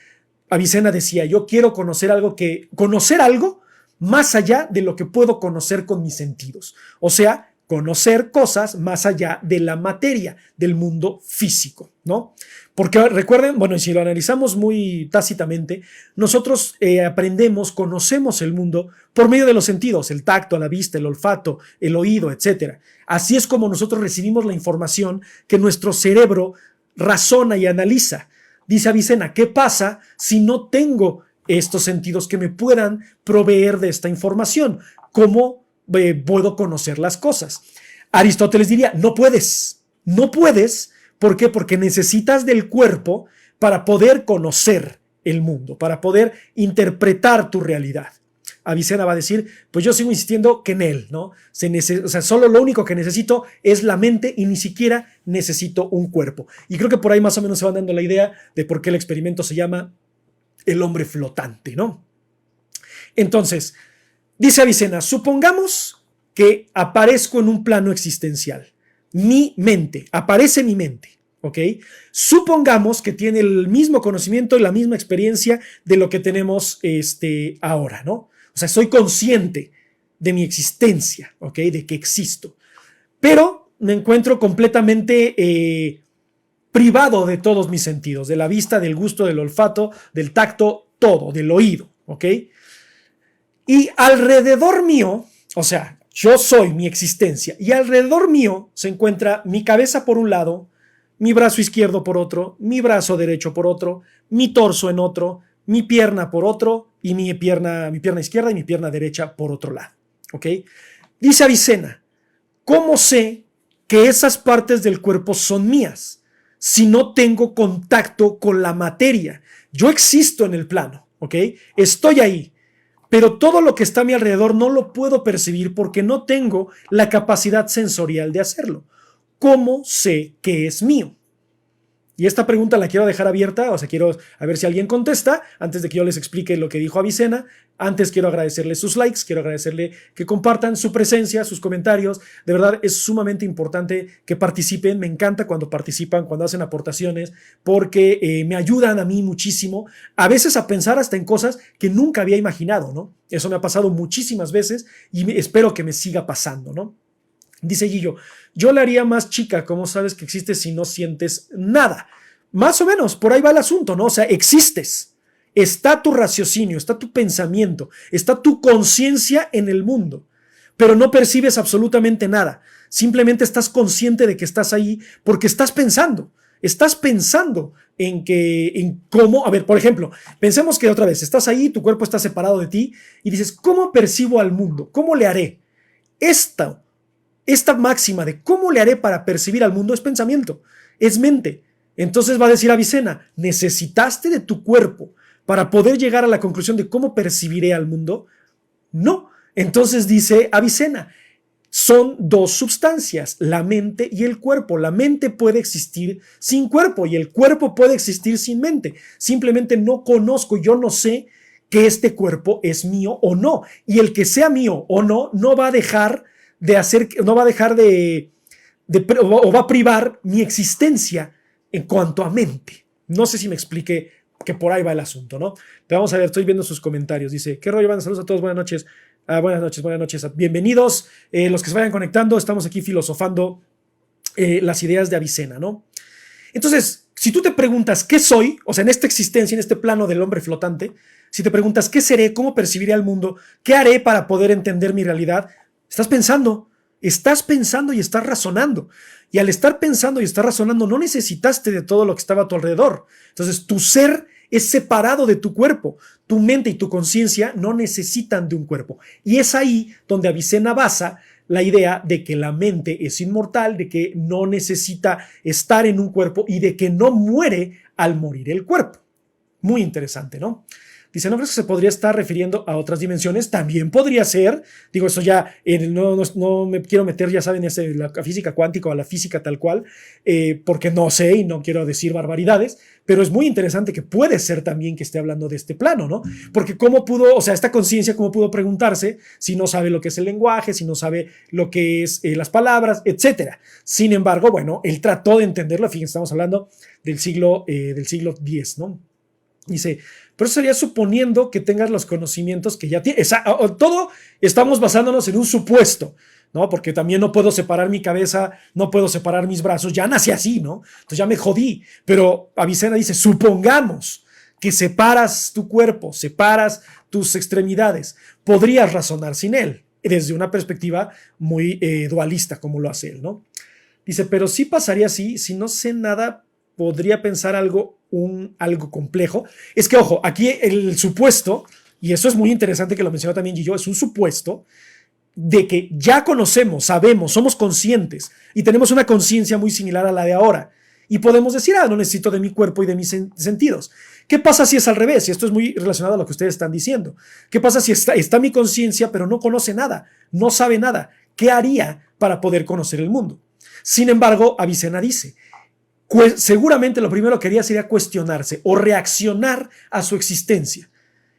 Avicena decía, yo quiero conocer algo más allá de lo que puedo conocer con mis sentidos. O sea, conocer cosas más allá de la materia, del mundo físico, ¿no? Porque recuerden, bueno, y si lo analizamos muy tácitamente, nosotros aprendemos, conocemos el mundo por medio de los sentidos, el tacto, la vista, el olfato, el oído, etc. Así es como nosotros recibimos la información que nuestro cerebro razona y analiza. Dice Avicena, ¿qué pasa si no tengo estos sentidos que me puedan proveer de esta información? ¿Cómo puedo conocer las cosas? Aristóteles diría, no puedes. No puedes. ¿Por qué? Porque necesitas del cuerpo para poder conocer el mundo, para poder interpretar tu realidad. Avicena va a decir, pues yo sigo insistiendo que en él, ¿no? O sea, solo lo único que necesito es la mente y ni siquiera necesito un cuerpo. Y creo que por ahí más o menos se van dando la idea de por qué el experimento se llama el hombre flotante, ¿no? Entonces, dice Avicena, supongamos que aparezco en un plano existencial. Mi mente, aparece mi mente, ¿ok? Supongamos que tiene el mismo conocimiento y la misma experiencia de lo que tenemos ahora, ¿no? O sea, soy consciente de mi existencia, ¿ok? De que existo. Pero me encuentro completamente privado de todos mis sentidos, de la vista, del gusto, del olfato, del tacto, todo, del oído, ¿ok? Y alrededor mío, o sea, yo soy mi existencia y alrededor mío se encuentra mi cabeza por un lado, mi brazo izquierdo por otro, mi brazo derecho por otro, mi torso en otro, mi pierna por otro y mi pierna izquierda y mi pierna derecha por otro lado. ¿Ok? Dice Avicena, ¿cómo sé que esas partes del cuerpo son mías si no tengo contacto con la materia? Yo existo en el plano, ¿ok? Estoy ahí. Pero todo lo que está a mi alrededor no lo puedo percibir porque no tengo la capacidad sensorial de hacerlo. ¿Cómo sé que es mío? Y esta pregunta la quiero dejar abierta, o sea, quiero a ver si alguien contesta antes de que yo les explique lo que dijo Avicena. Antes quiero agradecerle sus likes, quiero agradecerle que compartan su presencia, sus comentarios. De verdad es sumamente importante que participen. Me encanta cuando participan, cuando hacen aportaciones, porque me ayudan a mí muchísimo, a veces a pensar hasta en cosas que nunca había imaginado, ¿no? Eso me ha pasado muchísimas veces y espero que me siga pasando, ¿no? Dice Guillo, yo la haría más chica, ¿cómo sabes que existes si no sientes nada? Más o menos, por ahí va el asunto, ¿no? O sea, existes, está tu raciocinio, está tu pensamiento, está tu conciencia en el mundo, pero no percibes absolutamente nada, simplemente estás consciente de que estás ahí porque estás pensando en cómo, a ver, por ejemplo, pensemos que otra vez, estás ahí, tu cuerpo está separado de ti y dices, ¿cómo percibo al mundo? ¿Cómo le haré? Esta máxima de cómo le haré para percibir al mundo es pensamiento, es mente. Entonces va a decir Avicena, ¿necesitaste de tu cuerpo para poder llegar a la conclusión de cómo percibiré al mundo? No. Entonces dice Avicena, son dos sustancias, la mente y el cuerpo. La mente puede existir sin cuerpo y el cuerpo puede existir sin mente. Simplemente no conozco, yo no sé que este cuerpo es mío o no. Y el que sea mío o no, no va a dejar o va a privar mi existencia en cuanto a mente. No sé si me expliqué, que por ahí va el asunto, ¿no? Pero vamos a ver, estoy viendo sus comentarios. Dice, ¿qué rollo, van? Saludos a todos, buenas noches. Buenas noches. Bienvenidos, los que se vayan conectando, estamos aquí filosofando las ideas de Avicena, ¿no? Entonces, si tú te preguntas qué soy, o sea, en esta existencia, en este plano del hombre flotante, si te preguntas qué seré, cómo percibiré al mundo, qué haré para poder entender mi realidad, estás pensando y estás razonando. Y al estar pensando y estar razonando, no necesitaste de todo lo que estaba a tu alrededor. Entonces, tu ser es separado de tu cuerpo. Tu mente y tu conciencia no necesitan de un cuerpo. Y es ahí donde Avicena basa la idea de que la mente es inmortal, de que no necesita estar en un cuerpo y de que no muere al morir el cuerpo. Muy interesante, ¿no? Dice, ¿no crees que se podría estar refiriendo a otras dimensiones? También podría ser. Digo, eso ya no me quiero meter, ya saben, la física cuántica o a la física tal cual, porque no sé y no quiero decir barbaridades, pero es muy interesante que puede ser también que esté hablando de este plano, ¿no? Porque cómo pudo, o sea, esta conciencia, cómo pudo preguntarse si no sabe lo que es el lenguaje, si no sabe lo que es las palabras, etcétera. Sin embargo, bueno, él trató de entenderlo. Fíjense, estamos hablando del siglo X, ¿no? Dice, pero eso sería suponiendo que tengas los conocimientos que ya tienes. Todo estamos basándonos en un supuesto. ¿no? Porque también no puedo separar mi cabeza, no puedo separar mis brazos, ya nací así, ¿no? Entonces ya me jodí. Pero Avicena dice, supongamos que separas tu cuerpo, separas tus extremidades, podrías razonar sin él, desde una perspectiva muy dualista, como lo hace él, ¿no? Dice, pero sí pasaría así, si no sé nada, podría pensar algo complejo. Es que, ojo, aquí el supuesto, y eso es muy interesante que lo mencionó también Gillo, es un supuesto de que ya conocemos, sabemos, somos conscientes y tenemos una conciencia muy similar a la de ahora. Y podemos decir, no necesito de mi cuerpo y de mis sentidos. ¿Qué pasa si es al revés? Y esto es muy relacionado a lo que ustedes están diciendo. ¿Qué pasa si está mi conciencia, pero no conoce nada, no sabe nada? ¿Qué haría para poder conocer el mundo? Sin embargo, Avicena dice, seguramente lo primero que haría sería cuestionarse o reaccionar a su existencia.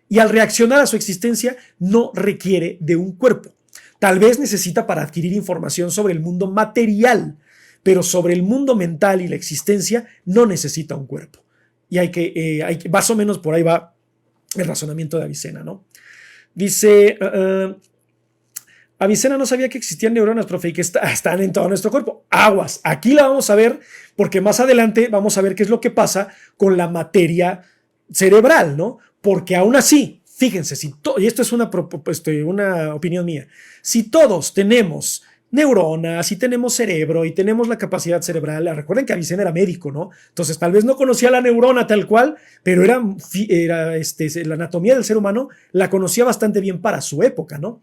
Y al reaccionar a su existencia no requiere de un cuerpo. Tal vez necesita para adquirir información sobre el mundo material, pero sobre el mundo mental y la existencia no necesita un cuerpo. Y hay que más o menos por ahí va el razonamiento de Avicena, ¿no? Dice, Avicena no sabía que existían neuronas, profe, y que están en todo nuestro cuerpo. Aguas, aquí la vamos a ver, porque más adelante vamos a ver qué es lo que pasa con la materia cerebral, ¿no? Porque aún así, fíjense, y esto es una opinión mía, si todos tenemos neuronas y tenemos cerebro y tenemos la capacidad cerebral, recuerden que Avicena era médico, ¿no? Entonces tal vez no conocía la neurona tal cual, pero era la anatomía del ser humano la conocía bastante bien para su época, ¿no?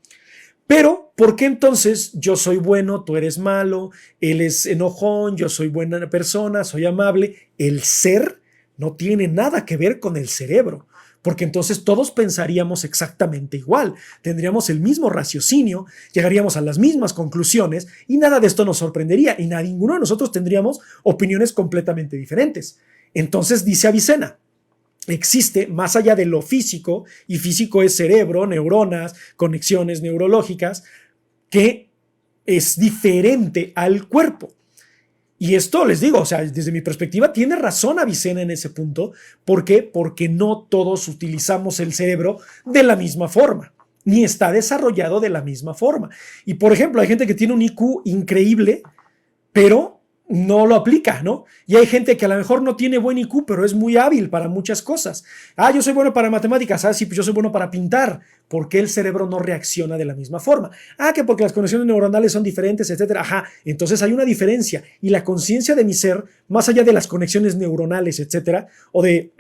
Pero, ¿por qué entonces yo soy bueno, tú eres malo, él es enojón, yo soy buena persona, soy amable? El ser no tiene nada que ver con el cerebro, porque entonces todos pensaríamos exactamente igual, tendríamos el mismo raciocinio, llegaríamos a las mismas conclusiones y nada de esto nos sorprendería y ninguno de nosotros tendríamos opiniones completamente diferentes. Entonces dice Avicena, existe más allá de lo físico, y físico es cerebro, neuronas, conexiones neurológicas, que es diferente al cuerpo. Y esto les digo, o sea, desde mi perspectiva tiene razón Avicena en ese punto. ¿Por qué? Porque no todos utilizamos el cerebro de la misma forma, ni está desarrollado de la misma forma. Y por ejemplo, hay gente que tiene un IQ increíble, pero no lo aplica, ¿no? Y hay gente que a lo mejor no tiene buen IQ, pero es muy hábil para muchas cosas. Yo soy bueno para matemáticas, sí, pues yo soy bueno para pintar. ¿Por qué el cerebro no reacciona de la misma forma? Que porque las conexiones neuronales son diferentes, etcétera. Entonces hay una diferencia. Y la conciencia de mi ser, más allá de las conexiones neuronales, etcétera, o de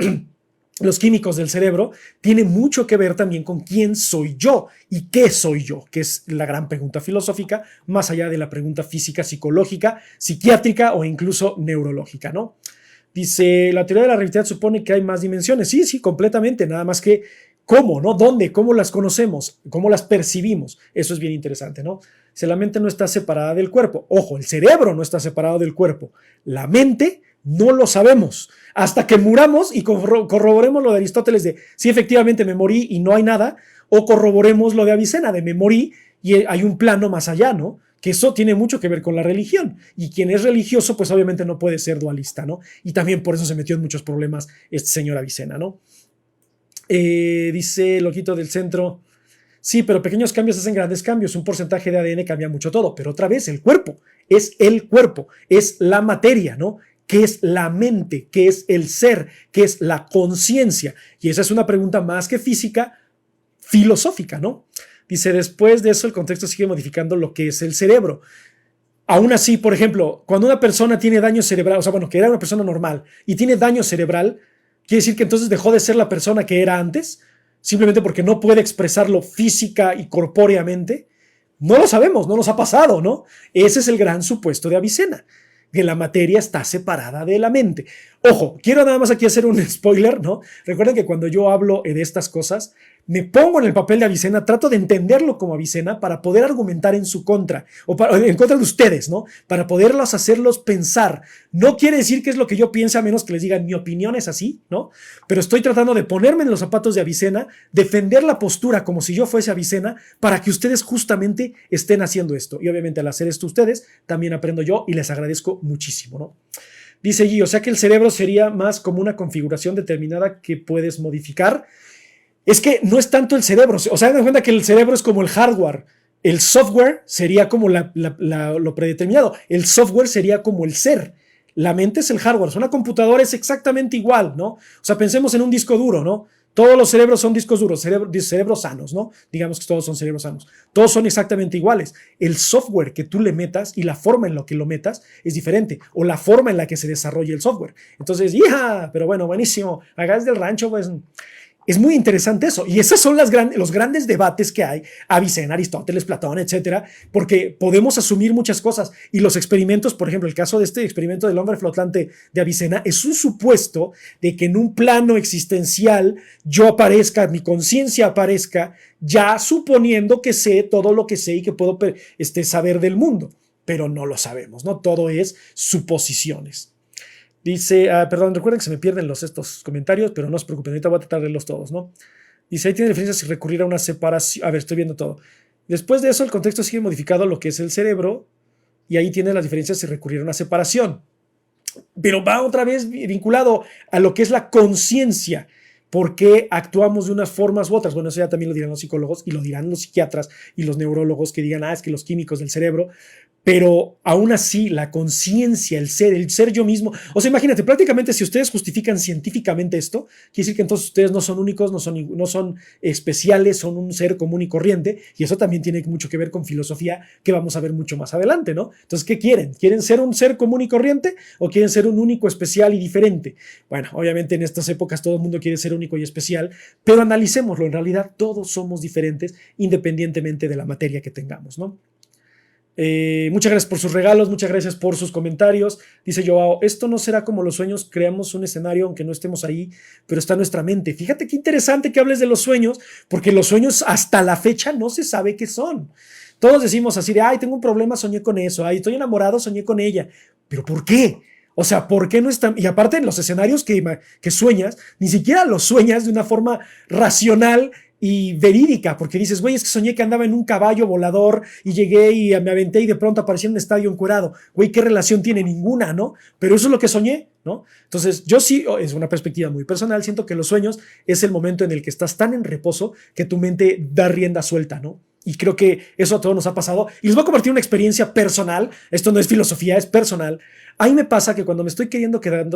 los químicos del cerebro, tiene mucho que ver también con quién soy yo y qué soy yo, que es la gran pregunta filosófica, más allá de la pregunta física, psicológica, psiquiátrica o incluso neurológica, ¿no? Dice, la teoría de la relatividad supone que hay más dimensiones. Sí, completamente, nada más que cómo, ¿no? ¿Dónde? ¿Cómo las conocemos? ¿Cómo las percibimos? Eso es bien interesante, ¿no? Si la mente no está separada del cuerpo. Ojo, el cerebro no está separado del cuerpo. La mente no lo sabemos. Hasta que muramos y corroboremos lo de Aristóteles de si efectivamente me morí y no hay nada, o corroboremos lo de Avicena de me morí y hay un plano más allá, ¿no? Que eso tiene mucho que ver con la religión. Y quien es religioso, pues obviamente no puede ser dualista, ¿no? Y también por eso se metió en muchos problemas este señor Avicena, ¿no? Dice Loquito del Centro, sí, pero pequeños cambios hacen grandes cambios, un porcentaje de ADN cambia mucho todo, pero otra vez el cuerpo, es la materia, ¿no? ¿Qué es la mente? ¿Qué es el ser? ¿Qué es la conciencia? Y esa es una pregunta más que física, filosófica, ¿no? Dice, después de eso el contexto sigue modificando lo que es el cerebro. Aún así, por ejemplo, cuando una persona tiene daño cerebral, o sea, bueno, que era una persona normal y tiene daño cerebral, quiere decir que entonces dejó de ser la persona que era antes, simplemente porque no puede expresarlo física y corpóreamente. No lo sabemos, no nos ha pasado, ¿no? Ese es el gran supuesto de Avicena, que la materia está separada de la mente. Ojo, quiero nada más aquí hacer un spoiler, ¿no? Recuerden que cuando yo hablo de estas cosas, me pongo en el papel de Avicena, trato de entenderlo como Avicena para poder argumentar en su contra, en contra de ustedes, ¿no? Para poderlos hacerlos pensar. No quiere decir que es lo que yo piense, a menos que les digan mi opinión es así, ¿no? Pero estoy tratando de ponerme en los zapatos de Avicena, defender la postura como si yo fuese Avicena, para que ustedes justamente estén haciendo esto. Y obviamente al hacer esto ustedes, también aprendo yo y les agradezco muchísimo, ¿no? Dice Gui, o sea que el cerebro sería más como una configuración determinada que puedes modificar. Es que no es tanto el cerebro, o sea, me cuenta que el cerebro es como el hardware El software sería como lo predeterminado. El software sería como el ser. La mente es el hardware. Una computadora es exactamente igual, ¿no? O sea, pensemos en un disco duro, ¿no? Todos los cerebros son discos duros, cerebros sanos, ¿no? Digamos que todos son cerebros sanos. Todos son exactamente iguales. El software que tú le metas y la forma en la que lo metas es diferente, o la forma en la que se desarrolla el software. Entonces, ¡hija! Pero bueno, buenísimo. Hagas del rancho, pues es muy interesante eso. Y esos son los grandes debates que hay, Avicena, Aristóteles, Platón, etcétera, porque podemos asumir muchas cosas. Y los experimentos, por ejemplo, el caso de este experimento del hombre flotante de Avicena, es un supuesto de que en un plano existencial yo aparezca, mi conciencia aparezca, ya suponiendo que sé todo lo que sé y que puedo saber del mundo. Pero no lo sabemos, ¿no? Todo es suposiciones. Dice, perdón, recuerden que se me pierden estos comentarios, pero no se preocupen, ahorita voy a tratar de leerlos todos, ¿no? Dice, ahí tiene referencias si recurrir a una separación. A ver, estoy viendo todo. Después de eso, el contexto sigue modificado a lo que es el cerebro, y ahí tiene las diferencias si recurrir a una separación. Pero va otra vez vinculado a lo que es la conciencia. ¿Por qué actuamos de unas formas u otras? Bueno, eso ya también lo dirán los psicólogos y lo dirán los psiquiatras y los neurólogos que digan, es que los químicos del cerebro, pero aún así la conciencia, el ser yo mismo, o sea, imagínate, prácticamente si ustedes justifican científicamente esto, quiere decir que entonces ustedes no son únicos, no son especiales, son un ser común y corriente, y eso también tiene mucho que ver con filosofía que vamos a ver mucho más adelante, ¿no? Entonces, ¿qué quieren? ¿Quieren ser un ser común y corriente o quieren ser un único, especial y diferente? Bueno, obviamente en estas épocas todo el mundo quiere ser único y especial, pero analicémoslo, en realidad todos somos diferentes independientemente de la materia que tengamos, ¿no? Muchas gracias por sus regalos, muchas gracias por sus comentarios. Dice Joao, esto no será como los sueños, creamos un escenario aunque no estemos ahí, pero está en nuestra mente. Fíjate qué interesante que hables de los sueños, porque los sueños hasta la fecha no se sabe qué son. Todos decimos así de, tengo un problema, soñé con eso, estoy enamorado, soñé con ella. ¿Pero por qué? O sea, ¿por qué no están? Y aparte en los escenarios que sueñas, ni siquiera los sueñas de una forma racional y verídica, porque dices, güey, es que soñé que andaba en un caballo volador y llegué y me aventé y de pronto aparecí en un estadio encuerado. Güey, ¿qué relación tiene? Ninguna, ¿no? Pero eso es lo que soñé, ¿no? Entonces, yo sí, es una perspectiva muy personal, siento que los sueños es el momento en el que estás tan en reposo que tu mente da rienda suelta, ¿no? Y creo que eso a todos nos ha pasado. Y les voy a compartir una experiencia personal. Esto no es filosofía, es personal. A mí me pasa que cuando me estoy queriendo quedar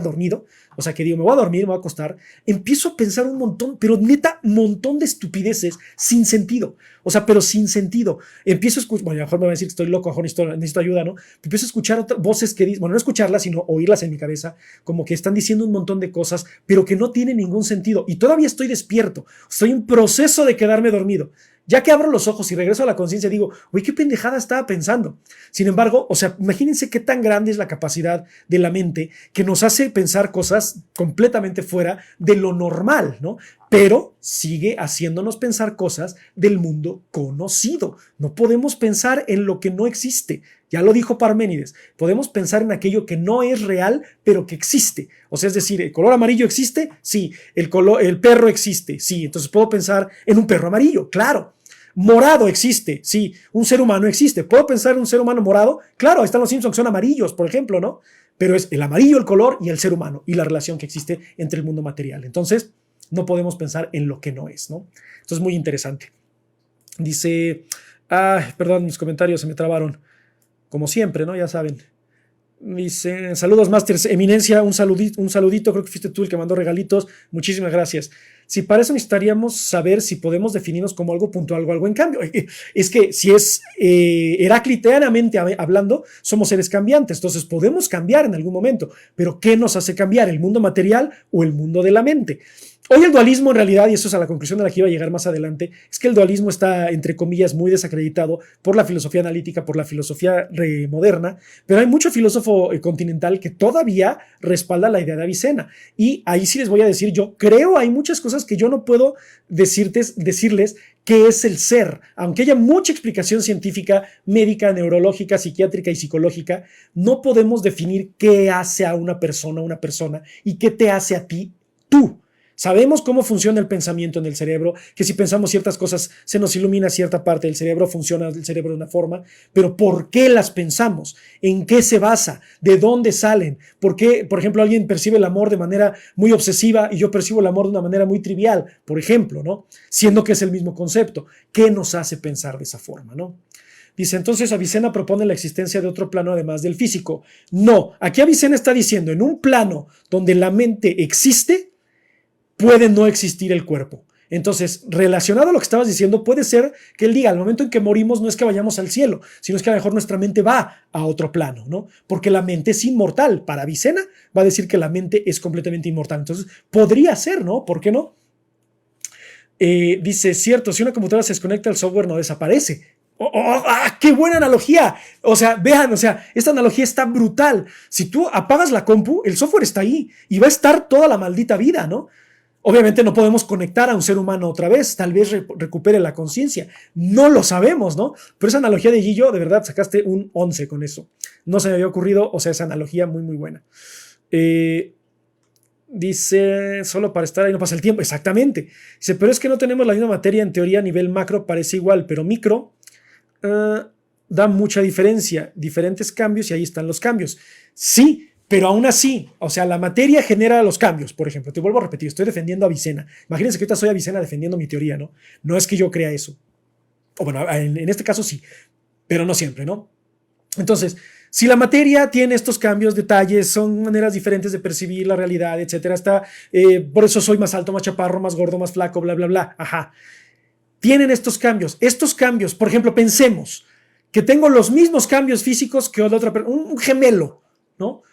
dormido, o sea, que digo, me voy a dormir, me voy a acostar, empiezo a pensar un montón, pero neta, un montón de estupideces sin sentido. O sea, pero sin sentido. Empiezo a escuchar, bueno, a lo mejor me va a decir que estoy loco, a lo mejor necesito ayuda, ¿no? Empiezo a escuchar voces que dicen, bueno, no escucharlas, sino oírlas en mi cabeza, como que están diciendo un montón de cosas, pero que no tienen ningún sentido. Y todavía estoy despierto. Estoy en proceso de quedarme dormido. Ya que abro los ojos y regreso a la conciencia, digo, güey, qué pendejada estaba pensando. Sin embargo, o sea, imagínense qué tan grande es la capacidad de la mente que nos hace pensar cosas completamente fuera de lo normal, ¿no? Pero sigue haciéndonos pensar cosas del mundo conocido. No podemos pensar en lo que no existe. Ya lo dijo Parménides. Podemos pensar en aquello que no es real, pero que existe. O sea, es decir, ¿el color amarillo existe? Sí. ¿El perro existe? Sí. Entonces puedo pensar en un perro amarillo, claro. Morado existe, sí. Un ser humano existe. ¿Puedo pensar en un ser humano morado? Claro, ahí están los Simpsons, son amarillos, por ejemplo, ¿no? Pero es el amarillo, el color y el ser humano y la relación que existe entre el mundo material. Entonces, no podemos pensar en lo que no es, ¿no? Esto es muy interesante. Dice, perdón, mis comentarios se me trabaron. Como siempre, ¿no? Ya saben. Dice, saludos, Masters. Eminencia, un saludito. Creo que fuiste tú el que mandó regalitos. Muchísimas gracias. Si para eso necesitaríamos saber si podemos definirnos como algo puntual o algo en cambio. Es que si es herácliteanamente hablando, somos seres cambiantes. Entonces podemos cambiar en algún momento. Pero ¿qué nos hace cambiar? ¿El mundo material o el mundo de la mente? Hoy el dualismo en realidad, y eso es a la conclusión de la que iba a llegar más adelante, es que el dualismo está, entre comillas, muy desacreditado por la filosofía analítica, por la filosofía moderna, pero hay mucho filósofo continental que todavía respalda la idea de Avicena. Y ahí sí les voy a decir, yo creo, hay muchas cosas que yo no puedo decirles qué es el ser. Aunque haya mucha explicación científica, médica, neurológica, psiquiátrica y psicológica, no podemos definir qué hace a una persona y qué te hace a ti, tú. Sabemos cómo funciona el pensamiento en el cerebro, que si pensamos ciertas cosas se nos ilumina cierta parte del cerebro, funciona el cerebro de una forma, pero ¿por qué las pensamos? ¿En qué se basa? ¿De dónde salen? ¿Por qué, por ejemplo, alguien percibe el amor de manera muy obsesiva y yo percibo el amor de una manera muy trivial, por ejemplo, ¿no? Siendo que es el mismo concepto. ¿Qué nos hace pensar de esa forma, no? Dice, entonces Avicena propone la existencia de otro plano además del físico. No, aquí Avicena está diciendo, en un plano donde la mente existe, puede no existir el cuerpo. Entonces, relacionado a lo que estabas diciendo, puede ser que él diga, al momento en que morimos no es que vayamos al cielo, sino es que a lo mejor nuestra mente va a otro plano, ¿no? Porque la mente es inmortal. Para Avicena va a decir que la mente es completamente inmortal. Entonces, podría ser, ¿no? ¿Por qué no? Dice, cierto, si una computadora se desconecta, el software no desaparece. ¡Qué buena analogía! O sea, vean, o sea, esta analogía está brutal. Si tú apagas la compu, el software está ahí y va a estar toda la maldita vida, ¿no? Obviamente no podemos conectar a un ser humano otra vez, tal vez recupere la conciencia. No lo sabemos, ¿no? Pero esa analogía de Gillo, de verdad, sacaste un 11 con eso. No se me había ocurrido, o sea, esa analogía muy, muy buena. Dice, solo para estar ahí no pasa el tiempo. Exactamente. Dice, pero es que no tenemos la misma materia, en teoría a nivel macro parece igual, pero micro da mucha diferencia, diferentes cambios y ahí están los cambios. Sí, pero aún así, o sea, la materia genera los cambios. Por ejemplo, te vuelvo a repetir, estoy defendiendo a Avicena. Imagínense que ahorita soy Avicena defendiendo mi teoría, ¿no? No es que yo crea eso. O bueno, en este caso sí, pero no siempre, ¿no? Entonces, si la materia tiene estos cambios, detalles, son maneras diferentes de percibir la realidad, etcétera, por eso soy más alto, más chaparro, más gordo, más flaco, bla, bla, bla. Ajá. Tienen estos cambios. Estos cambios, por ejemplo, pensemos que tengo los mismos cambios físicos que la otra persona, un gemelo, ¿no?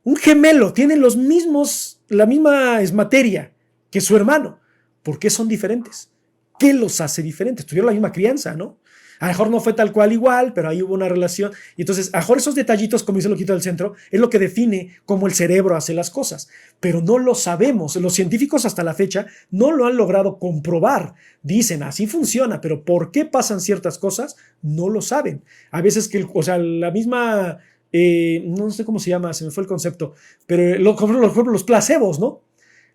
Un gemelo tiene los mismos, la misma materia que su hermano. ¿Por qué son diferentes? ¿Qué los hace diferentes? Tuvieron la misma crianza, ¿no? A lo mejor no fue tal cual igual, pero ahí hubo una relación. Y entonces, a lo mejor esos detallitos, como dice Loquito del Centro, es lo que define cómo el cerebro hace las cosas. Pero no lo sabemos. Los científicos hasta la fecha no lo han logrado comprobar. Dicen, así funciona, pero ¿por qué pasan ciertas cosas? No lo saben. A veces que, o sea, la misma... no sé cómo se llama, se me fue el concepto, pero los placebos, ¿no?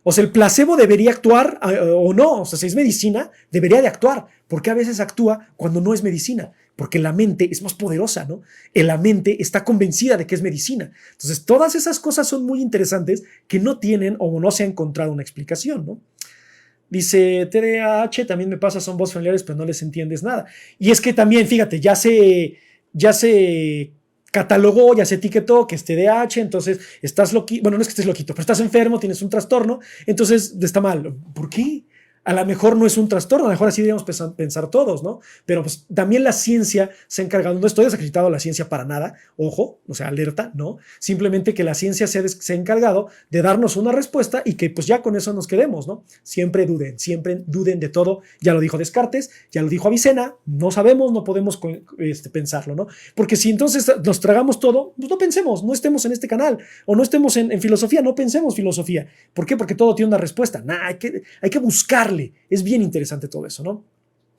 O sea, el placebo debería actuar o no, o sea, si es medicina, debería de actuar. ¿Por qué a veces actúa cuando no es medicina? Porque la mente es más poderosa, ¿no? La mente está convencida de que es medicina. Entonces, todas esas cosas son muy interesantes que no tienen o no se ha encontrado una explicación, ¿no? Dice, TDAH también me pasa, son voz familiares, pero no les entiendes nada. Y es que también, fíjate, ya se catalogó, ya se etiquetó que es TDAH, entonces estás loquito, bueno, no es que estés loquito, pero estás enfermo, tienes un trastorno, entonces está mal. ¿Por qué? A lo mejor no es un trastorno, a lo mejor así deberíamos pensar todos, ¿no? Pero pues también la ciencia se ha encargado, no estoy desacreditado a la ciencia para nada, ojo, o sea, alerta, ¿no? Simplemente que la ciencia se ha encargado de darnos una respuesta y que pues ya con eso nos quedemos, ¿no? Siempre duden de todo, ya lo dijo Descartes, ya lo dijo Avicena, no sabemos, no podemos pensarlo, ¿no? Porque si entonces nos tragamos todo, pues no pensemos, no estemos en este canal, o no estemos en filosofía, no pensemos filosofía. ¿Por qué? Porque todo tiene una respuesta, hay que buscar. Es bien interesante todo eso, ¿no?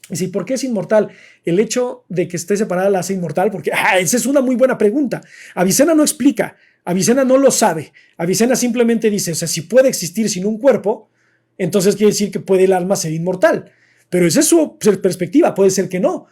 Y si, ¿por qué es inmortal? El hecho de que esté separada la hace inmortal, porque esa es una muy buena pregunta. Avicena no explica, Avicena no lo sabe. Avicena simplemente dice, o sea, si puede existir sin un cuerpo, entonces quiere decir que puede el alma ser inmortal. Pero esa es su perspectiva, puede ser que no,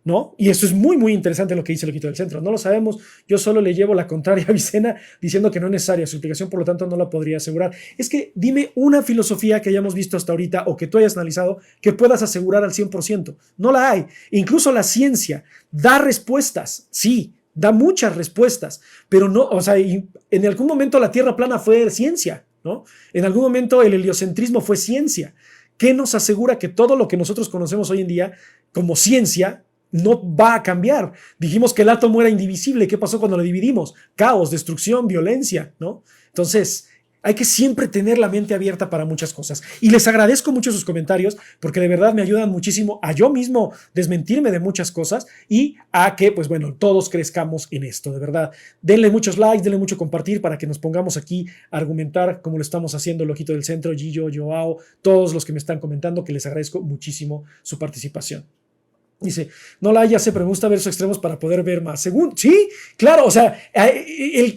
¿no? Y eso es muy, muy interesante lo que dice Loquito del Centro. No lo sabemos, yo solo le llevo la contraria a Avicena diciendo que no es necesaria su explicación, por lo tanto no la podría asegurar. Es que dime una filosofía que hayamos visto hasta ahorita o que tú hayas analizado que puedas asegurar al 100%. No la hay. Incluso la ciencia da respuestas, sí, da muchas respuestas, pero no, o sea, en algún momento la Tierra plana fue ciencia, ¿no? En algún momento el heliocentrismo fue ciencia. ¿Qué nos asegura que todo lo que nosotros conocemos hoy en día como ciencia no va a cambiar? Dijimos que el átomo era indivisible. ¿Qué pasó cuando lo dividimos? Caos, destrucción, violencia, ¿no? Entonces, hay que siempre tener la mente abierta para muchas cosas. Y les agradezco mucho sus comentarios porque de verdad me ayudan muchísimo a yo mismo desmentirme de muchas cosas y a que, pues bueno, todos crezcamos en esto, de verdad. Denle muchos likes, denle mucho compartir para que nos pongamos aquí a argumentar como lo estamos haciendo el Ojito del Centro, Gillo, Joao, todos los que me están comentando, que les agradezco muchísimo su participación. Dice, no la hay, ya sé, pero me gusta ver sus extremos para poder ver más. Según, sí, claro, o sea,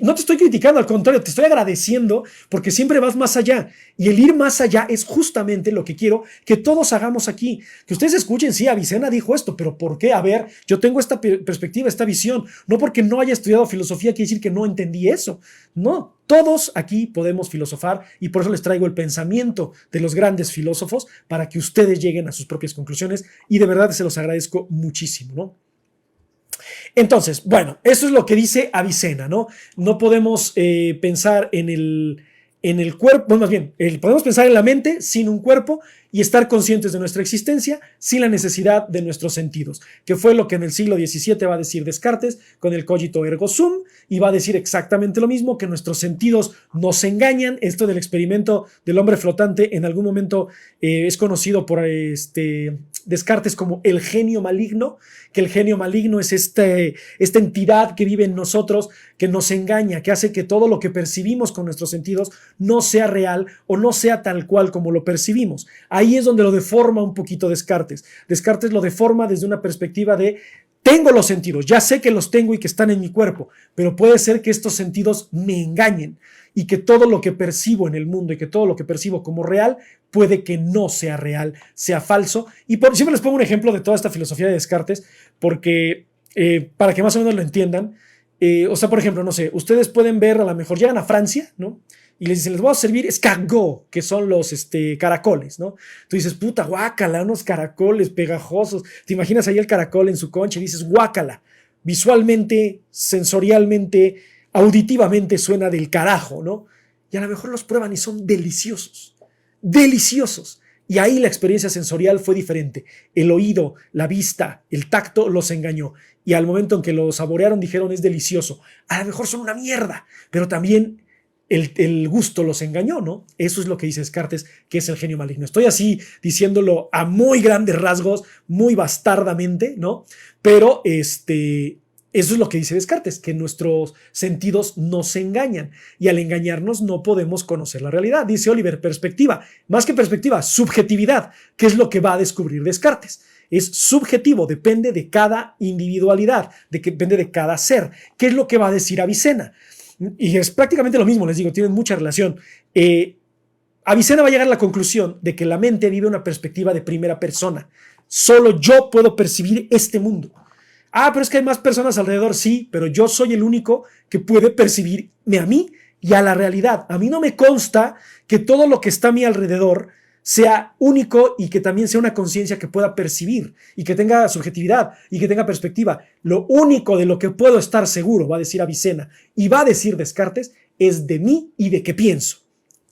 no te estoy criticando, al contrario, te estoy agradeciendo porque siempre vas más allá. Y el ir más allá es justamente lo que quiero que todos hagamos aquí. Que ustedes escuchen, sí, Avicena dijo esto, pero ¿por qué? A ver, yo tengo esta perspectiva, esta visión. No porque no haya estudiado filosofía quiere decir que no entendí eso. No, todos aquí podemos filosofar y por eso les traigo el pensamiento de los grandes filósofos para que ustedes lleguen a sus propias conclusiones y de verdad se los agradezco muchísimo, ¿no? Entonces, bueno, eso es lo que dice Avicena, ¿no? No podemos pensar en el cuerpo, bueno, más bien, podemos pensar en la mente sin un cuerpo y estar conscientes de nuestra existencia sin la necesidad de nuestros sentidos, que fue lo que en el siglo XVII va a decir Descartes con el cogito ergo sum, y va a decir exactamente lo mismo, que nuestros sentidos nos engañan. Esto del experimento del hombre flotante en algún momento es conocido por Descartes como el genio maligno, que el genio maligno es esta entidad que vive en nosotros, que nos engaña, que hace que todo lo que percibimos con nuestros sentidos no sea real o no sea tal cual como lo percibimos. Ahí es donde lo deforma un poquito Descartes. Descartes lo deforma desde una perspectiva de tengo los sentidos, ya sé que los tengo y que están en mi cuerpo, pero puede ser que estos sentidos me engañen y que todo lo que percibo en el mundo y que todo lo que percibo como real puede que no sea real, sea falso. Y siempre les pongo un ejemplo de toda esta filosofía de Descartes porque para que más o menos lo entiendan. O sea, por ejemplo, no sé, ustedes pueden ver, a lo mejor llegan a Francia, ¿no? Y les dicen, les voy a servir escargot, que son los caracoles, ¿no? Tú dices, puta, guácala, unos caracoles pegajosos. Te imaginas ahí el caracol en su concha y dices, guácala. Visualmente, sensorialmente, auditivamente suena del carajo, ¿no? Y a lo mejor los prueban y son deliciosos. Deliciosos. Y ahí la experiencia sensorial fue diferente. El oído, la vista, el tacto los engañó. Y al momento en que lo saborearon dijeron, es delicioso. A lo mejor son una mierda, pero también el gusto los engañó, ¿no? Eso es lo que dice Descartes, que es el genio maligno. Estoy así diciéndolo a muy grandes rasgos, muy bastardamente, ¿no? Pero eso es lo que dice Descartes, que nuestros sentidos nos engañan y al engañarnos no podemos conocer la realidad. Dice Oliver, perspectiva, más que perspectiva, subjetividad, que es lo que va a descubrir Descartes. Es subjetivo, depende de cada individualidad, depende de cada ser. ¿Qué es lo que va a decir Avicena? Y es prácticamente lo mismo, les digo, tienen mucha relación. Avicena va a llegar a la conclusión de que la mente vive una perspectiva de primera persona. Solo yo puedo percibir este mundo. Ah, pero es que hay más personas alrededor, sí, pero yo soy el único que puede percibirme a mí y a la realidad. A mí no me consta que todo lo que está a mi alrededor sea único y que también sea una conciencia que pueda percibir y que tenga subjetividad y que tenga perspectiva. Lo único de lo que puedo estar seguro, va a decir Avicena y va a decir Descartes, es de mí y de qué pienso.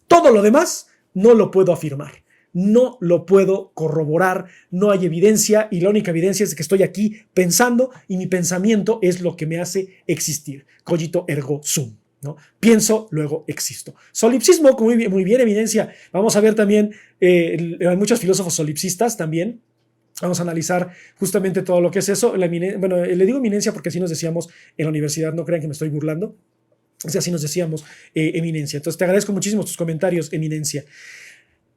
Todo lo demás no lo puedo afirmar, no lo puedo corroborar, no hay evidencia y la única evidencia es que estoy aquí pensando y mi pensamiento es lo que me hace existir. Cogito ergo sum. ¿No? Pienso, luego existo. Solipsismo, con muy bien evidencia. Vamos a ver también, hay muchos filósofos solipsistas también. Vamos a analizar justamente todo lo que es eso. Bueno, le digo eminencia porque así nos decíamos en la universidad, no crean que me estoy burlando. O sea, así nos decíamos eminencia. Entonces, te agradezco muchísimo tus comentarios, eminencia.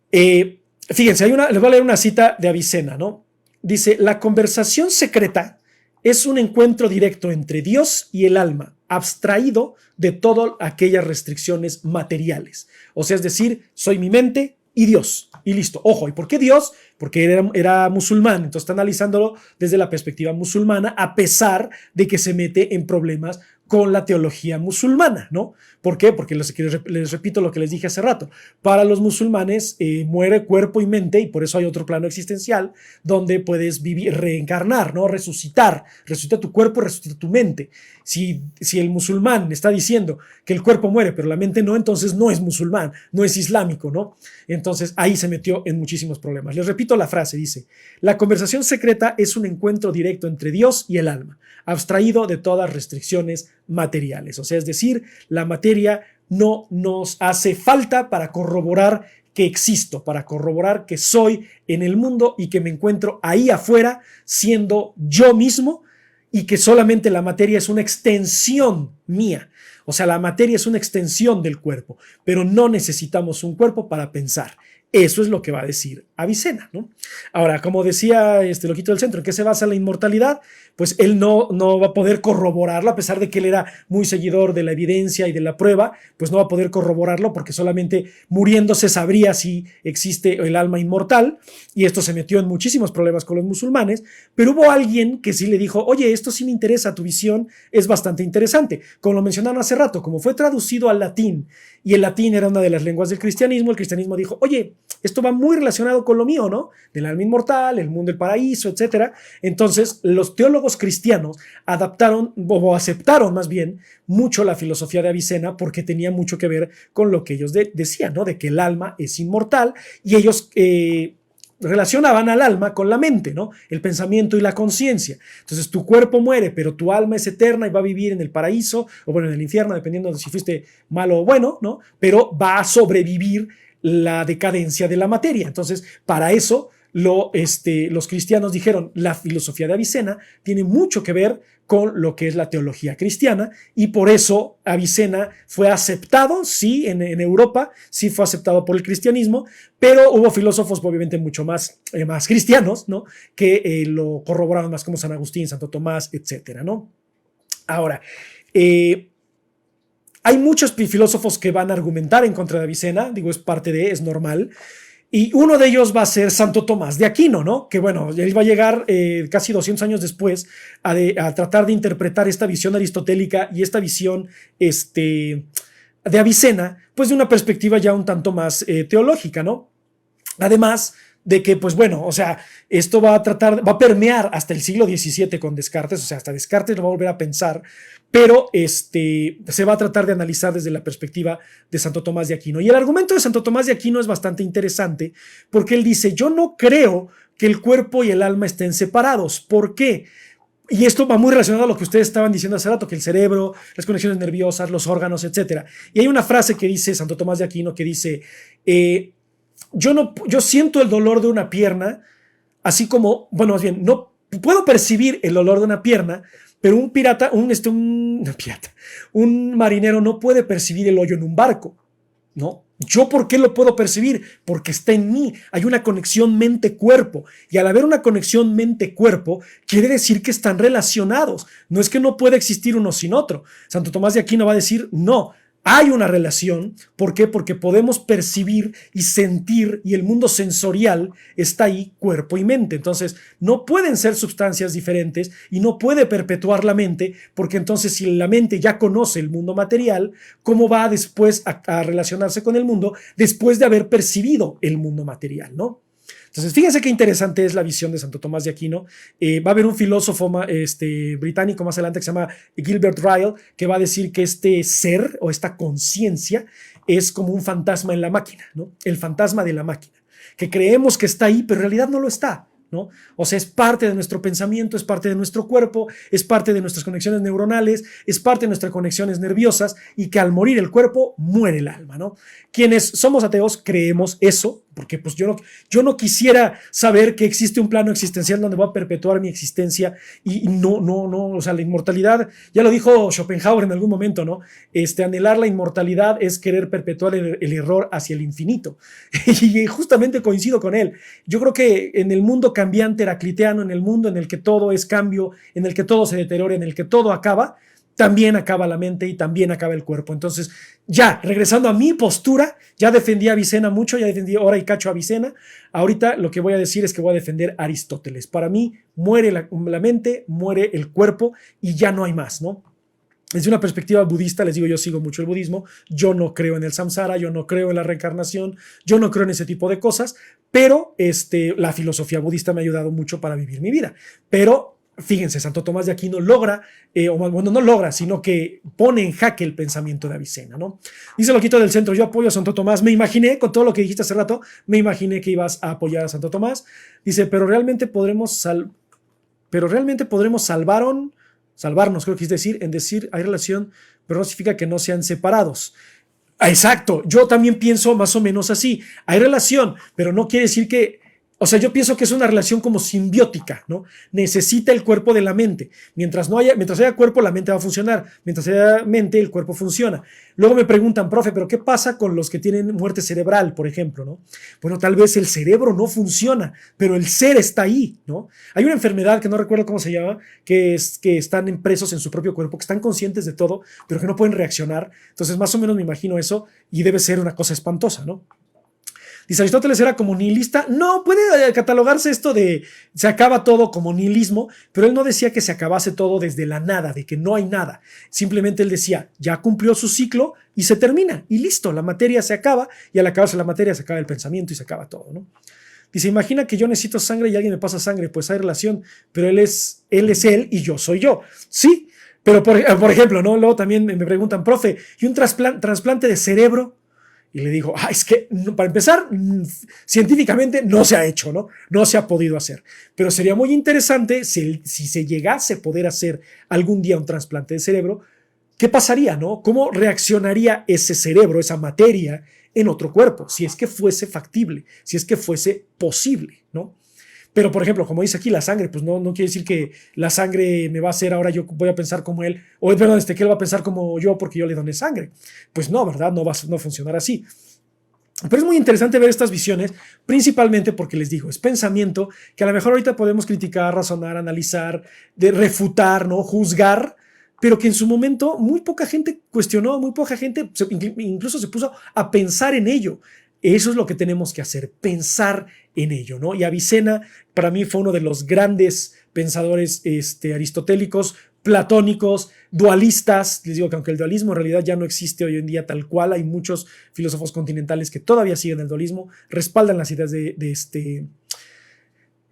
Fíjense, les voy a leer una cita de Avicena, ¿no? Dice, la conversación secreta es un encuentro directo entre Dios y el alma, abstraído de todas aquellas restricciones materiales. O sea, es decir, soy mi mente y Dios. Y listo. Ojo, ¿y por qué Dios? Porque era musulmán. Entonces está analizándolo desde la perspectiva musulmana, a pesar de que se mete en problemas con la teología musulmana, ¿no? ¿Por qué? Porque les repito lo que les dije hace rato. Para los musulmanes muere cuerpo y mente y por eso hay otro plano existencial donde puedes vivir, reencarnar, ¿no? Resucitar. Resucita tu cuerpo, resucita tu mente. Si el musulmán está diciendo que el cuerpo muere pero la mente no, entonces no es musulmán, no es islámico, ¿no? Entonces ahí se metió en muchísimos problemas. Les repito la frase, dice, la conversación secreta es un encuentro directo entre Dios y el alma, abstraído de todas restricciones materiales. O sea, es decir, la materia no nos hace falta para corroborar que existo, para corroborar que soy en el mundo y que me encuentro ahí afuera siendo yo mismo y que solamente la materia es una extensión mía. O sea, la materia es una extensión del cuerpo, pero no necesitamos un cuerpo para pensar. Eso es lo que va a decir Avicena, ¿no? Ahora, como decía este loquito del centro, ¿en qué se basa la inmortalidad? Pues él no va a poder corroborarlo, a pesar de que él era muy seguidor de la evidencia y de la prueba, pues no va a poder corroborarlo porque solamente muriéndose sabría si existe el alma inmortal, y esto se metió en muchísimos problemas con los musulmanes, pero hubo alguien que sí le dijo, oye, esto sí me interesa, tu visión es bastante interesante. Como lo mencionaron hace rato, como fue traducido al latín, y el latín era una de las lenguas del cristianismo, el cristianismo dijo, oye, esto va muy relacionado con lo mío, ¿no? Del alma inmortal, el mundo del paraíso, etcétera. Entonces, los teólogos cristianos adaptaron, o aceptaron más bien, mucho la filosofía de Avicena porque tenía mucho que ver con lo que ellos decían, ¿no? De que el alma es inmortal, y ellos relacionaban al alma con la mente, ¿no? El pensamiento y la conciencia. Entonces tu cuerpo muere, pero tu alma es eterna y va a vivir en el paraíso, o bueno, en el infierno, dependiendo de si fuiste malo o bueno, ¿no? Pero va a sobrevivir la decadencia de la materia. Entonces, para eso los cristianos dijeron, la filosofía de Avicena tiene mucho que ver con lo que es la teología cristiana, y por eso Avicena fue aceptado, sí, en Europa, sí fue aceptado por el cristianismo, pero hubo filósofos obviamente mucho más cristianos, ¿no? Que lo corroboraron más, como San Agustín, Santo Tomás, etcétera, ¿no? Ahora, hay muchos filósofos que van a argumentar en contra de Avicena, digo, es normal, y uno de ellos va a ser Santo Tomás de Aquino, ¿no? Que bueno, él va a llegar casi 200 años después a tratar de interpretar esta visión aristotélica y esta visión de Avicena, pues de una perspectiva ya un tanto más teológica, ¿no? Además de que, pues bueno, o sea, esto va a permear hasta el siglo XVII con Descartes, o sea, hasta Descartes lo va a volver a pensar, pero se va a tratar de analizar desde la perspectiva de Santo Tomás de Aquino. Y el argumento de Santo Tomás de Aquino es bastante interesante porque él dice, yo no creo que el cuerpo y el alma estén separados. ¿Por qué? Y esto va muy relacionado a lo que ustedes estaban diciendo hace rato, que el cerebro, las conexiones nerviosas, los órganos, etc. Y hay una frase que dice Santo Tomás de Aquino que dice, yo siento el dolor de una pierna, así como, bueno, más bien, no puedo percibir el dolor de una pierna, pero un marinero no puede percibir el hoyo en un barco, ¿no? ¿Yo por qué lo puedo percibir? Porque está en mí. Hay una conexión mente-cuerpo. Y al haber una conexión mente-cuerpo, quiere decir que están relacionados. No es que no pueda existir uno sin otro. Santo Tomás de Aquino va a decir, no, hay una relación. ¿Por qué? Porque podemos percibir y sentir, y el mundo sensorial está ahí, cuerpo y mente. Entonces, no pueden ser sustancias diferentes y no puede perpetuar la mente, porque entonces si la mente ya conoce el mundo material, ¿cómo va después a relacionarse con el mundo después de haber percibido el mundo material, ¿no? Entonces, fíjense qué interesante es la visión de Santo Tomás de Aquino. Va a haber un filósofo británico más adelante que se llama Gilbert Ryle, que va a decir que este ser o esta conciencia es como un fantasma en la máquina, ¿no? El fantasma de la máquina, que creemos que está ahí, pero en realidad no lo está, ¿no? O sea, es parte de nuestro pensamiento, es parte de nuestro cuerpo, es parte de nuestras conexiones neuronales, es parte de nuestras conexiones nerviosas, y que al morir el cuerpo, muere el alma, ¿no? Quienes somos ateos creemos eso, porque pues yo no quisiera saber que existe un plano existencial donde voy a perpetuar mi existencia y no, o sea, la inmortalidad, ya lo dijo Schopenhauer en algún momento, ¿no? Anhelar la inmortalidad es querer perpetuar el error hacia el infinito. Y justamente coincido con él. Yo creo que en el mundo cambiante heracliteano, en el mundo en el que todo es cambio, en el que todo se deteriora, en el que todo acaba, también acaba la mente y también acaba el cuerpo. Entonces, ya, regresando a mi postura, ya defendí a Avicena mucho, ya defendí hora y cacho a Avicena. Ahorita lo que voy a decir es que voy a defender a Aristóteles. Para mí, muere la mente, muere el cuerpo y ya no hay más, ¿no? Desde una perspectiva budista, les digo, yo sigo mucho el budismo, yo no creo en el samsara, yo no creo en la reencarnación, yo no creo en ese tipo de cosas, pero la filosofía budista me ha ayudado mucho para vivir mi vida. Pero fíjense, Santo Tomás de Aquino logra, bueno, no logra, sino que pone en jaque el pensamiento de Avicena, ¿no? Dice Loquito del Centro, yo apoyo a Santo Tomás, me imaginé, con todo lo que dijiste hace rato, me imaginé que ibas a apoyar a Santo Tomás. Dice, pero realmente podremos salvarnos, creo que es decir, en decir hay relación, pero no significa que no sean separados. Exacto, yo también pienso más o menos así, hay relación, pero no quiere decir que O sea, yo pienso que es una relación como simbiótica, ¿no? Necesita el cuerpo de la mente. Mientras haya cuerpo, la mente va a funcionar. Mientras haya mente, el cuerpo funciona. Luego me preguntan, profe, ¿pero qué pasa con los que tienen muerte cerebral, por ejemplo, ¿no? Bueno, tal vez el cerebro no funciona, pero el ser está ahí, ¿no? Hay una enfermedad que no recuerdo cómo se llama, que es que están presos en su propio cuerpo, que están conscientes de todo, pero que no pueden reaccionar. Entonces, más o menos me imagino eso y debe ser una cosa espantosa, ¿no? Dice, Aristóteles era como nihilista. No, puede catalogarse esto de se acaba todo como nihilismo, pero él no decía que se acabase todo desde la nada, de que no hay nada. Simplemente él decía, ya cumplió su ciclo y se termina, y listo, la materia se acaba, y al acabarse la materia se acaba el pensamiento y se acaba todo, ¿no? Dice, imagina que yo necesito sangre y alguien me pasa sangre, pues hay relación, pero él es él y yo soy yo. Sí, pero por ejemplo, ¿no? Luego también me preguntan, profe, ¿y un trasplante de cerebro? Y le digo, es que para empezar, científicamente no se ha hecho, ¿no? No se ha podido hacer. Pero sería muy interesante si se llegase a poder hacer algún día un trasplante de cerebro, ¿qué pasaría, no? ¿Cómo reaccionaría ese cerebro, esa materia, en otro cuerpo? Si es que fuese factible, si es que fuese posible, ¿no? Pero, por ejemplo, como dice aquí, la sangre, pues no quiere decir que la sangre me va a hacer ahora yo voy a pensar como él, o perdón, que él va a pensar como yo porque yo le doné sangre. Pues no, ¿verdad? No va a funcionar así. Pero es muy interesante ver estas visiones, principalmente porque les digo, es pensamiento que a lo mejor ahorita podemos criticar, razonar, analizar, refutar, ¿no? Juzgar, pero que en su momento muy poca gente cuestionó, muy poca gente incluso se puso a pensar en ello. Eso es lo que tenemos que hacer, pensar en ello, ¿no? Y Avicena, para mí, fue uno de los grandes pensadores aristotélicos, platónicos, dualistas. Les digo que aunque el dualismo en realidad ya no existe hoy en día tal cual, hay muchos filósofos continentales que todavía siguen el dualismo, respaldan las ideas de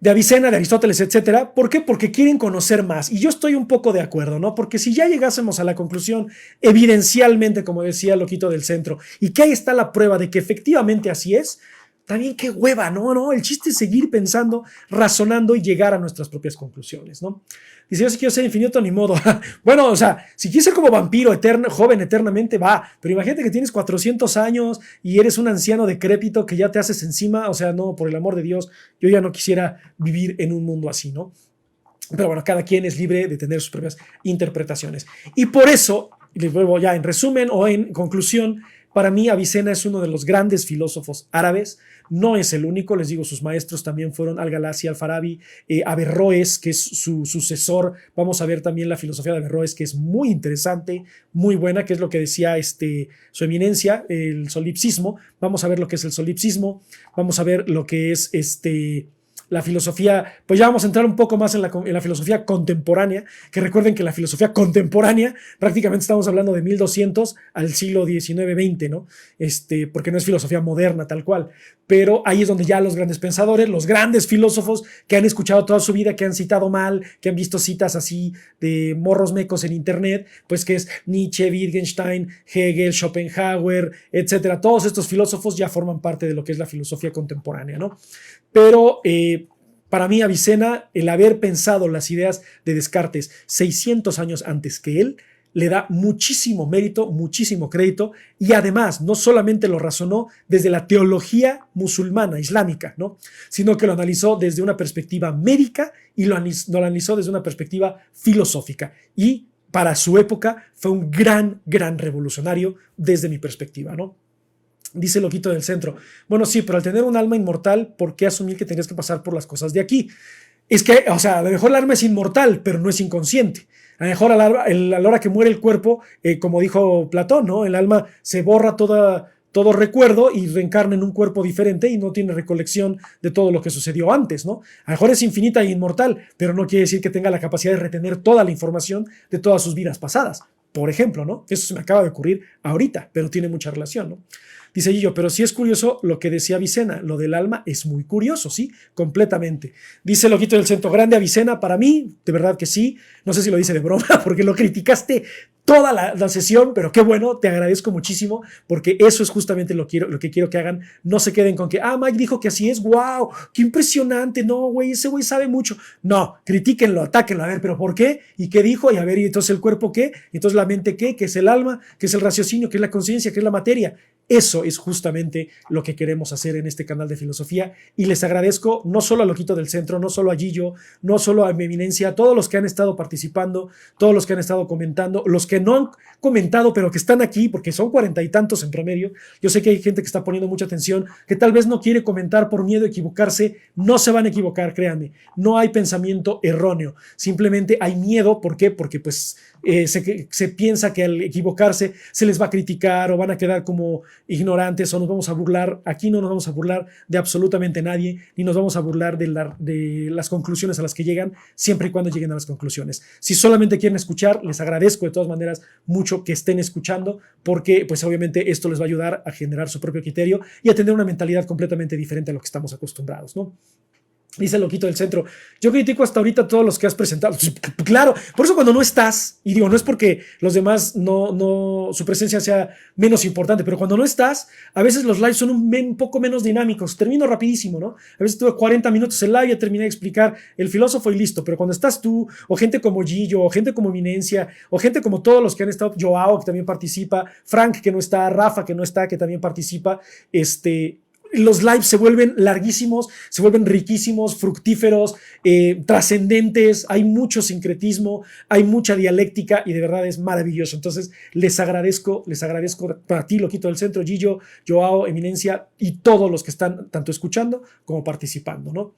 Avicena, de Aristóteles, etcétera. ¿Por qué? Porque quieren conocer más. Y yo estoy un poco de acuerdo, ¿no? Porque si ya llegásemos a la conclusión, evidencialmente, como decía el loquito del centro, y que ahí está la prueba de que efectivamente así es, también qué hueva, ¿no? El chiste es seguir pensando, razonando y llegar a nuestras propias conclusiones, ¿no? Dice, yo si quiero ser infinito, ni modo. Bueno, o sea, si quieres ser como vampiro, joven eternamente, va. Pero imagínate que tienes 400 años y eres un anciano decrépito que ya te haces encima. O sea, no, por el amor de Dios, yo ya no quisiera vivir en un mundo así, ¿no? Pero bueno, cada quien es libre de tener sus propias interpretaciones. Y por eso, les vuelvo ya en resumen o en conclusión, para mí Avicena es uno de los grandes filósofos árabes. No es el único, les digo, sus maestros también fueron Al-Ghalasi, Al-Farabi, Averroes, que es su sucesor. Vamos a ver también la filosofía de Averroes, que es muy interesante, muy buena, que es lo que decía su eminencia, el solipsismo. Vamos a ver lo que es el solipsismo, vamos a ver lo que es la filosofía, pues ya vamos a entrar un poco más en la filosofía contemporánea, que recuerden que la filosofía contemporánea prácticamente estamos hablando de 1200 al siglo XIX-XX, ¿no? Porque no es filosofía moderna tal cual, pero ahí es donde ya los grandes pensadores, los grandes filósofos que han escuchado toda su vida, que han citado mal, que han visto citas así de morros mecos en internet, pues que es Nietzsche, Wittgenstein, Hegel, Schopenhauer, etcétera. Todos estos filósofos ya forman parte de lo que es la filosofía contemporánea, ¿no? Pero para mí Avicena, el haber pensado las ideas de Descartes 600 años antes que él, le da muchísimo mérito, muchísimo crédito, y además no solamente lo razonó desde la teología musulmana, islámica, ¿no? Sino que lo analizó desde una perspectiva médica y lo analizó desde una perspectiva filosófica. Y para su época fue un gran revolucionario desde mi perspectiva, ¿no? Dice el loquito del centro. Bueno, sí, pero al tener un alma inmortal, ¿por qué asumir que tenías que pasar por las cosas de aquí? Es que, o sea, a lo mejor el alma es inmortal, pero no es inconsciente. A lo mejor a la hora que muere el cuerpo, como dijo Platón, ¿no? El alma se borra todo recuerdo y reencarna en un cuerpo diferente y no tiene recolección de todo lo que sucedió antes, ¿no? A lo mejor es infinita e inmortal, pero no quiere decir que tenga la capacidad de retener toda la información de todas sus vidas pasadas. Por ejemplo, ¿no? Eso se me acaba de ocurrir ahorita, pero tiene mucha relación, ¿no? Dice Gillo, pero sí es curioso lo que decía Avicena, lo del alma es muy curioso, sí, completamente. Dice Loquito del Centro, grande Avicena, para mí, de verdad que sí, no sé si lo dice de broma, porque lo criticaste toda la sesión, pero qué bueno, te agradezco muchísimo, porque eso es justamente lo que quiero que hagan, no se queden con que, Mike dijo que así es, wow, qué impresionante, no, güey, ese güey sabe mucho. No, critíquenlo, atáquenlo, a ver, pero ¿por qué? ¿Y qué dijo? Y a ver, ¿y entonces el cuerpo qué? ¿Y entonces la mente qué? ¿Qué es el alma? ¿Qué es el raciocinio? ¿Qué es la conciencia? ¿Qué es la materia? Eso es justamente lo que queremos hacer en este canal de filosofía y les agradezco no solo a Loquito del Centro, no solo a Gillo, no solo a mi eminencia, a todos los que han estado participando, todos los que han estado comentando, los que no han comentado pero que están aquí porque son 40 y tantos en promedio. Yo sé que hay gente que está poniendo mucha atención, que tal vez no quiere comentar por miedo a equivocarse. No se van a equivocar, créanme, no hay pensamiento erróneo, simplemente hay miedo. ¿Por qué? Porque pues se piensa que al equivocarse se les va a criticar o van a quedar como ignorantes o nos vamos a burlar. Aquí no nos vamos a burlar de absolutamente nadie, ni nos vamos a burlar de las conclusiones a las que llegan, siempre y cuando lleguen a las conclusiones. Si solamente quieren escuchar, les agradezco de todas maneras mucho que estén escuchando, porque pues obviamente esto les va a ayudar a generar su propio criterio y a tener una mentalidad completamente diferente a lo que estamos acostumbrados, ¿no? Dice el Loquito del Centro, yo critico hasta ahorita todos los que has presentado. Claro, por eso cuando no estás, y digo, no es porque los demás su presencia sea menos importante, pero cuando no estás, a veces los lives son un poco menos dinámicos. Termino rapidísimo, ¿no? A veces tuve 40 minutos en live, ya terminé de explicar el filósofo y listo. Pero cuando estás tú, o gente como Gillo, o gente como Eminencia, o gente como todos los que han estado, Joao, que también participa, Frank, que no está, Rafa, que no está, que también participa, los lives se vuelven larguísimos, se vuelven riquísimos, fructíferos, trascendentes, hay mucho sincretismo, hay mucha dialéctica y de verdad es maravilloso. Entonces les agradezco para ti, Loquito del Centro, Gillo, Joao, Eminencia y todos los que están tanto escuchando como participando, ¿no?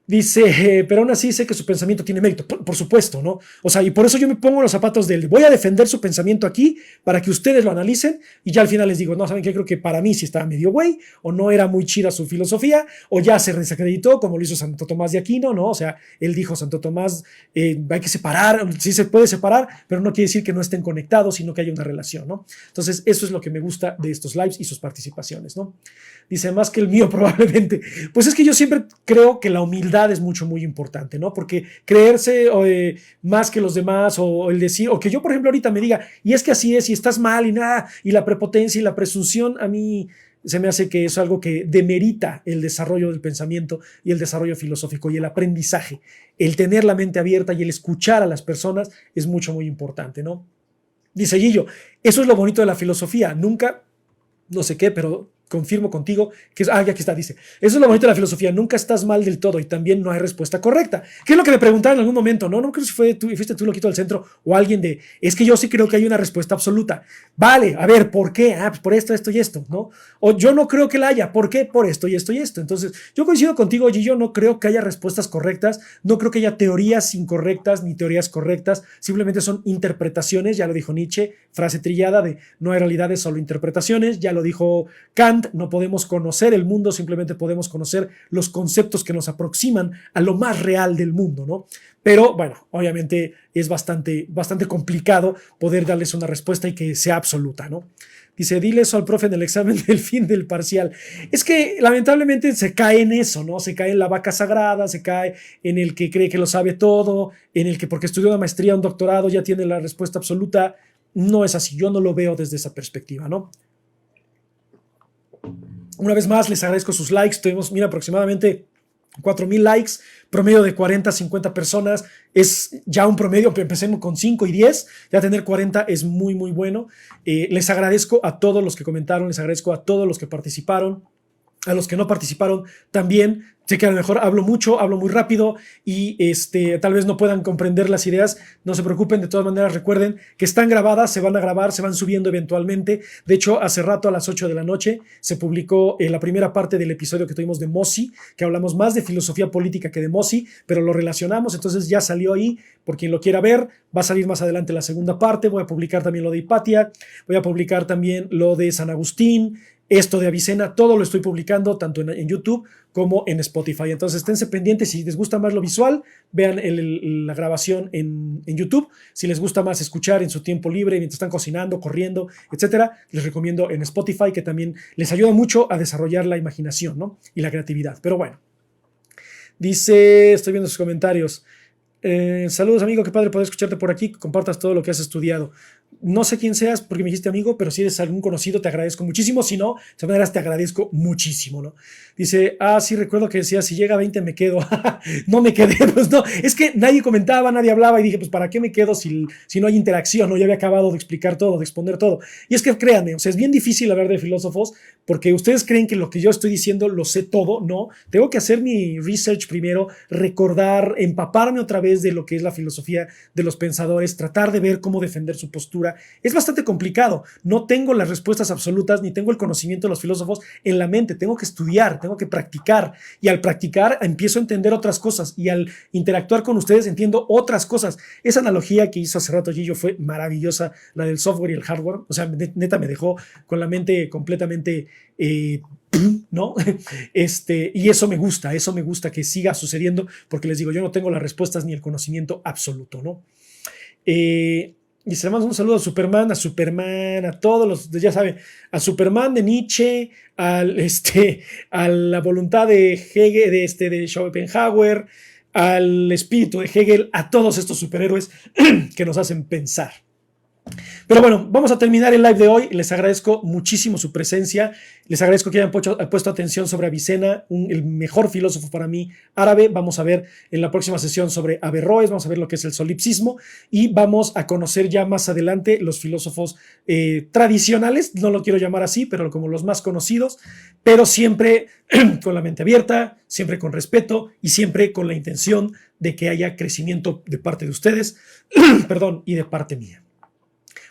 Dice, pero aún así sé que su pensamiento tiene mérito. Por supuesto, ¿no? O sea, y por eso yo me pongo en los zapatos de él. Voy a defender su pensamiento aquí para que ustedes lo analicen y ya al final les digo, no, ¿saben qué? Creo que para mí sí estaba medio güey, o no era muy chida su filosofía, o ya se desacreditó como lo hizo Santo Tomás de Aquino, ¿no? O sea, él dijo, Santo Tomás, hay que separar, sí se puede separar, pero no quiere decir que no estén conectados, sino que haya una relación, ¿no? Entonces, eso es lo que me gusta de estos lives y sus participaciones, ¿no? Dice, más que el mío probablemente. Pues es que yo siempre creo que la humildad es muy importante, ¿no? Porque creerse más que los demás o el decir, o que yo, por ejemplo, ahorita me diga, y es que así es, y estás mal, y nada, y la prepotencia y la presunción, a mí se me hace que es algo que demerita el desarrollo del pensamiento y el desarrollo filosófico y el aprendizaje. El tener la mente abierta y el escuchar a las personas es muy importante, ¿no? Dice Gillo, eso es lo bonito de la filosofía, nunca, no sé qué, pero confirmo contigo que es, ya aquí está, dice, eso es lo bonito de la filosofía, nunca estás mal del todo y también no hay respuesta correcta. ¿Qué es lo que me preguntaron en algún momento? No creo si fuiste tú, Loquito del Centro, o alguien de, es que yo sí creo que hay una respuesta absoluta. Vale, a ver, ¿por qué? Pues por esto y esto, ¿no? O yo no creo que la haya, ¿por qué? Por esto y esto y esto. Entonces, yo coincido contigo, Gillo, no creo que haya respuestas correctas, no creo que haya teorías incorrectas ni teorías correctas, simplemente son interpretaciones, ya lo dijo Nietzsche, frase trillada de no hay realidades, solo interpretaciones, ya lo dijo Kant, no podemos conocer el mundo, simplemente podemos conocer los conceptos que nos aproximan a lo más real del mundo, ¿no? Pero bueno, obviamente es bastante complicado poder darles una respuesta y que sea absoluta, ¿no? Dice, dile eso al profe en el examen del fin del parcial. Es que lamentablemente se cae en eso, ¿no? Se cae en la vaca sagrada, se cae en el que cree que lo sabe todo, en el que porque estudió una maestría, un doctorado, ya tiene la respuesta absoluta. No es así, yo no lo veo desde esa perspectiva, ¿no? Una vez más, les agradezco sus likes. Tuvimos, mira, aproximadamente 4,000 likes, promedio de 40, 50 personas. Es ya un promedio, empecemos con 5 y 10. Ya tener 40 es muy bueno. Les agradezco a todos los que comentaron, les agradezco a todos los que participaron. A los que no participaron también. Sé que a lo mejor hablo mucho, hablo muy rápido y tal vez no puedan comprender las ideas. No se preocupen, de todas maneras recuerden que están grabadas, se van a grabar, se van subiendo eventualmente. De hecho, hace rato a las 8 de la noche se publicó la primera parte del episodio que tuvimos de Mossi, que hablamos más de filosofía política que de Mossi, pero lo relacionamos, entonces ya salió ahí. Por quien lo quiera ver, va a salir más adelante la segunda parte. Voy a publicar también lo de Hipatia, voy a publicar también lo de San Agustín, esto de Avicena, todo lo estoy publicando tanto en YouTube como en Spotify. Entonces esténse pendientes, si les gusta más lo visual, vean la grabación en YouTube. Si les gusta más escuchar en su tiempo libre, mientras están cocinando, corriendo, etcétera, les recomiendo en Spotify, que también les ayuda mucho a desarrollar la imaginación, ¿no? Y la creatividad. Pero bueno, dice, estoy viendo sus comentarios. Saludos, amigo, qué padre poder escucharte por aquí, que compartas todo lo que has estudiado. no sé quién seas porque me dijiste amigo, pero si eres algún conocido te agradezco muchísimo. Si no, de todas maneras te agradezco muchísimo, ¿no? Dice, sí, recuerdo que decía, si llega a 20 me quedo. No me quedé, pues no. Es que nadie comentaba, nadie hablaba y dije, pues ¿para qué me quedo si no hay interacción? ¿No? Ya había acabado de explicar todo, de exponer todo. Y es que créanme, o sea, es bien difícil hablar de filósofos porque ustedes creen que lo que yo estoy diciendo lo sé todo, ¿no? Tengo que hacer mi research primero, recordar, empaparme otra vez de lo que es la filosofía de los pensadores, tratar de ver cómo defender su postura. Es bastante complicado. No tengo las respuestas absolutas ni tengo el conocimiento de los filósofos en la mente. Tengo que estudiar, tengo que practicar y al practicar empiezo a entender otras cosas y al interactuar con ustedes entiendo otras cosas. Esa analogía que hizo hace rato Gillo fue maravillosa, la del software y el hardware. O sea, neta me dejó con la mente completamente ¿no? Y eso me gusta que siga sucediendo porque les digo, yo no tengo las respuestas ni el conocimiento absoluto, ¿no? Y se le manda un saludo a Superman, a todos los, ya saben, a Superman de Nietzsche, a la voluntad de Hegel, de Schopenhauer, al espíritu de Hegel, a todos estos superhéroes que nos hacen pensar. Pero bueno, vamos a terminar el live de hoy. Les agradezco muchísimo su presencia. Les agradezco que hayan puesto atención sobre Avicena, el mejor filósofo para mí árabe. Vamos a ver en la próxima sesión sobre Averroes, vamos a ver lo que es el solipsismo y vamos a conocer ya más adelante los filósofos tradicionales, no lo quiero llamar así, pero como los más conocidos, pero siempre con la mente abierta, siempre con respeto y siempre con la intención de que haya crecimiento de parte de ustedes, perdón, y de parte mía.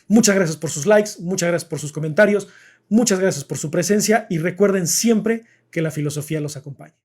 Muchas gracias por sus likes, muchas gracias por sus comentarios, muchas gracias por su presencia y recuerden siempre que la filosofía los acompaña.